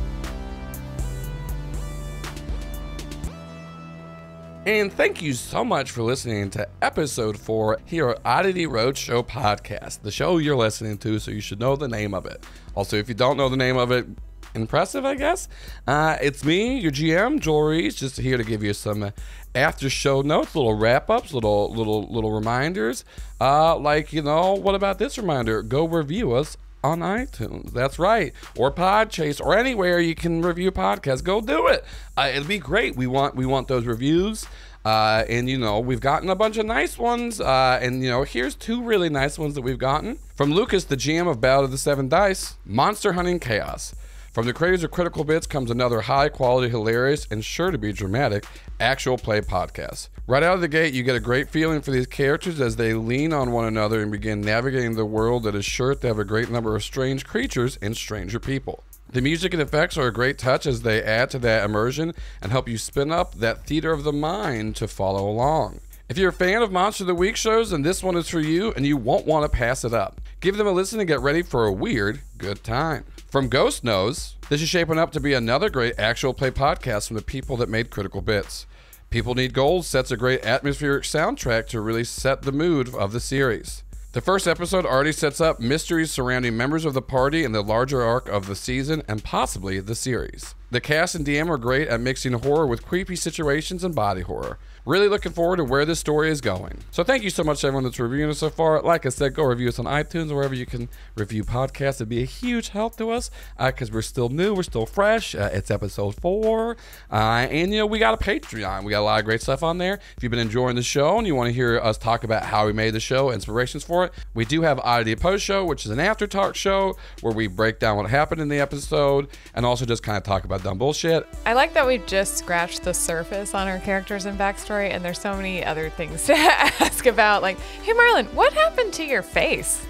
And thank you so much for listening to episode 4 here at Oddity Roadshow Podcast, the show you're listening to, so you should know the name of it. Also, if you don't know the name of it, impressive, I guess. It's me, your GM, Joel Reese, just here to give you some after show notes, little wrap-ups, little reminders. What about this reminder? Go review us on iTunes. That's right. Or Podchase, or anywhere you can review podcasts. Go do it. It'll be great. We want those reviews. And we've gotten a bunch of nice ones. Here's 2 really nice ones that we've gotten. From Lucas, the GM of Ballad of the 7 Dice, Monster Hunting Chaos. From the creators of Critical Bits comes another high-quality, hilarious, and sure to be dramatic actual play podcast. Right out of the gate, you get a great feeling for these characters as they lean on one another and begin navigating the world that is sure to have a great number of strange creatures and stranger people. The music and effects are a great touch as they add to that immersion and help you spin up that theater of the mind to follow along. If you're a fan of Monster of the Week shows, then this one is for you and you won't want to pass it up. Give them a listen and get ready for a weird good time. From Ghost Knows, this is shaping up to be another great actual play podcast from the people that made Critical Bits. People Need Gold sets a great atmospheric soundtrack to really set the mood of the series. The first episode already sets up mysteries surrounding members of the party and the larger arc of the season and possibly the series. The cast and DM are great at mixing horror with creepy situations and body horror. Really looking forward to where this story is going. So thank you so much to everyone that's reviewing us so far. Like I said, go review us on iTunes or wherever you can review podcasts. It'd be a huge help to us because we're still new, we're still fresh. It's episode 4. We got a Patreon. We got a lot of great stuff on there. If you've been enjoying the show and you want to hear us talk about how we made the show, inspirations for it, we do have Oddity Post Show, which is an after talk show where we break down what happened in the episode and also just kind of talk about dumb bullshit. I like that we've just scratched the surface on our characters and backstory, and there's so many other things to ask about. Like, hey Marlin, what happened to your face?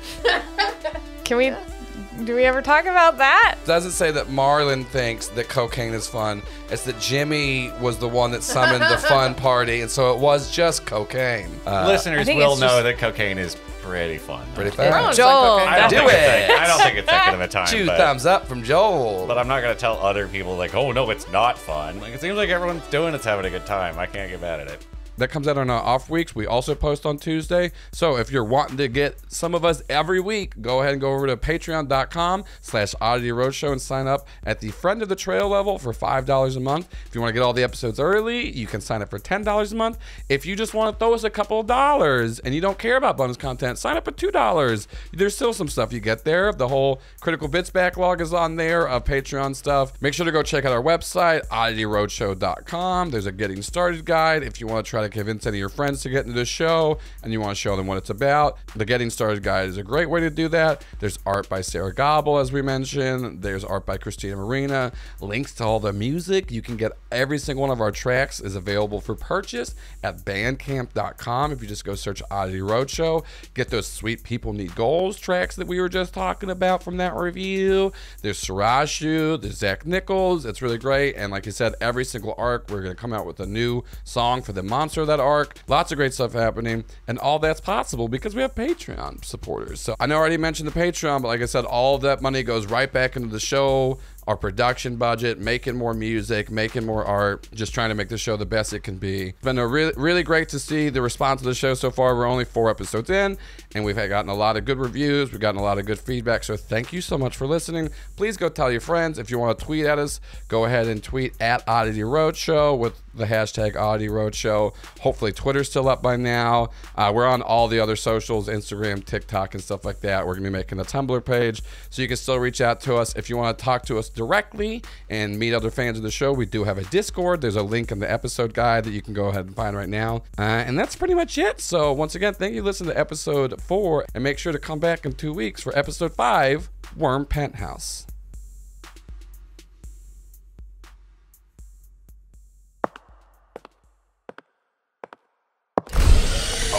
Do we ever talk about that? It doesn't say that Marlin thinks that cocaine is fun. It's that Jimmy was the one that summoned the fun party, and so it was just cocaine. Listeners will know that cocaine is pretty fun. Pretty fun. Joel, I don't think it's that good of a time. 2 thumbs up from Joel. But I'm not going to tell other people, like, oh, no, it's not fun. Like, it seems like everyone's doing it's having a good time. I can't get mad at it. That comes out on our off weeks. We also post on Tuesday. So if you're wanting to get some of us every week, go ahead and go over to patreon.com/Oddity Roadshow and sign up at the Friend of the Trail level for $5 a month. If you want to get all the episodes early, you can sign up for $10 a month. If you just want to throw us a couple of dollars and you don't care about bonus content, sign up at $2. There's still some stuff you get there. The whole Critical Bits backlog is on there of Patreon stuff. Make sure to go check out our website, oddityroadshow.com. There's a getting started guide if you want to try to convince any of your friends to get into the show and you want to show them what it's about. The getting started guide is a great way to do that. There's art by Sarah Gobble, as we mentioned. There's art by Christina Marina. Links to all the music. You can get every single one of our tracks is available for purchase at bandcamp.com. If you just go search Oddity Roadshow, get those Sweet People Need Goals tracks that we were just talking about from that review. There's Sarashu, there's Zach Nichols. It's really great. And like I said, every single arc, we're going to come out with a new song for the monster of that arc. Lots of great stuff happening. And all that's possible because we have Patreon supporters. So I know I already mentioned the Patreon, but like I said, all of that money goes right back into the show, our production budget, making more music, making more art, just trying to make the show the best it can be. It's been really great to see the response to the show so far. We're only 4 episodes in, and we've gotten a lot of good reviews. We've gotten a lot of good feedback, so thank you so much for listening. Please go tell your friends. If you want to tweet at us, go ahead and tweet at Oddity Roadshow with the hashtag Oddity Roadshow. Hopefully Twitter's still up by now. We're on all the other socials, Instagram, TikTok, and stuff like that. We're gonna be making a Tumblr page, so you can still reach out to us. If you want to talk to us directly and meet other fans of the show, we do have a Discord. There's a link in the episode guide that you can go ahead and find right now. And that's pretty much it. So once again, thank you for listening to episode 4, and make sure to come back in 2 weeks for episode 5, Worm Penthouse.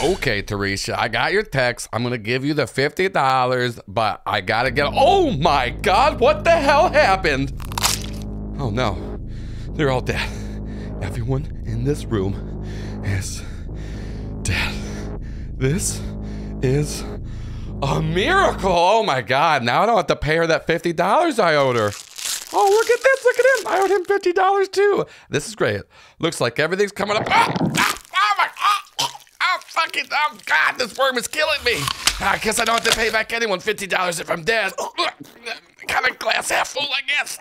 Okay, Teresa, I got your text. I'm gonna give you the $50, but I gotta get, oh my God, what the hell happened? Oh no, they're all dead. Everyone in this room is dead. This is a miracle. Oh my God, now I don't have to pay her that $50 I owed her. Oh, look at this, look at him. I owed him $50 too. This is great. Looks like everything's coming up. Oh God, this worm is killing me. I guess I don't have to pay back anyone $50 if I'm dead. Kind of glass half full, I guess.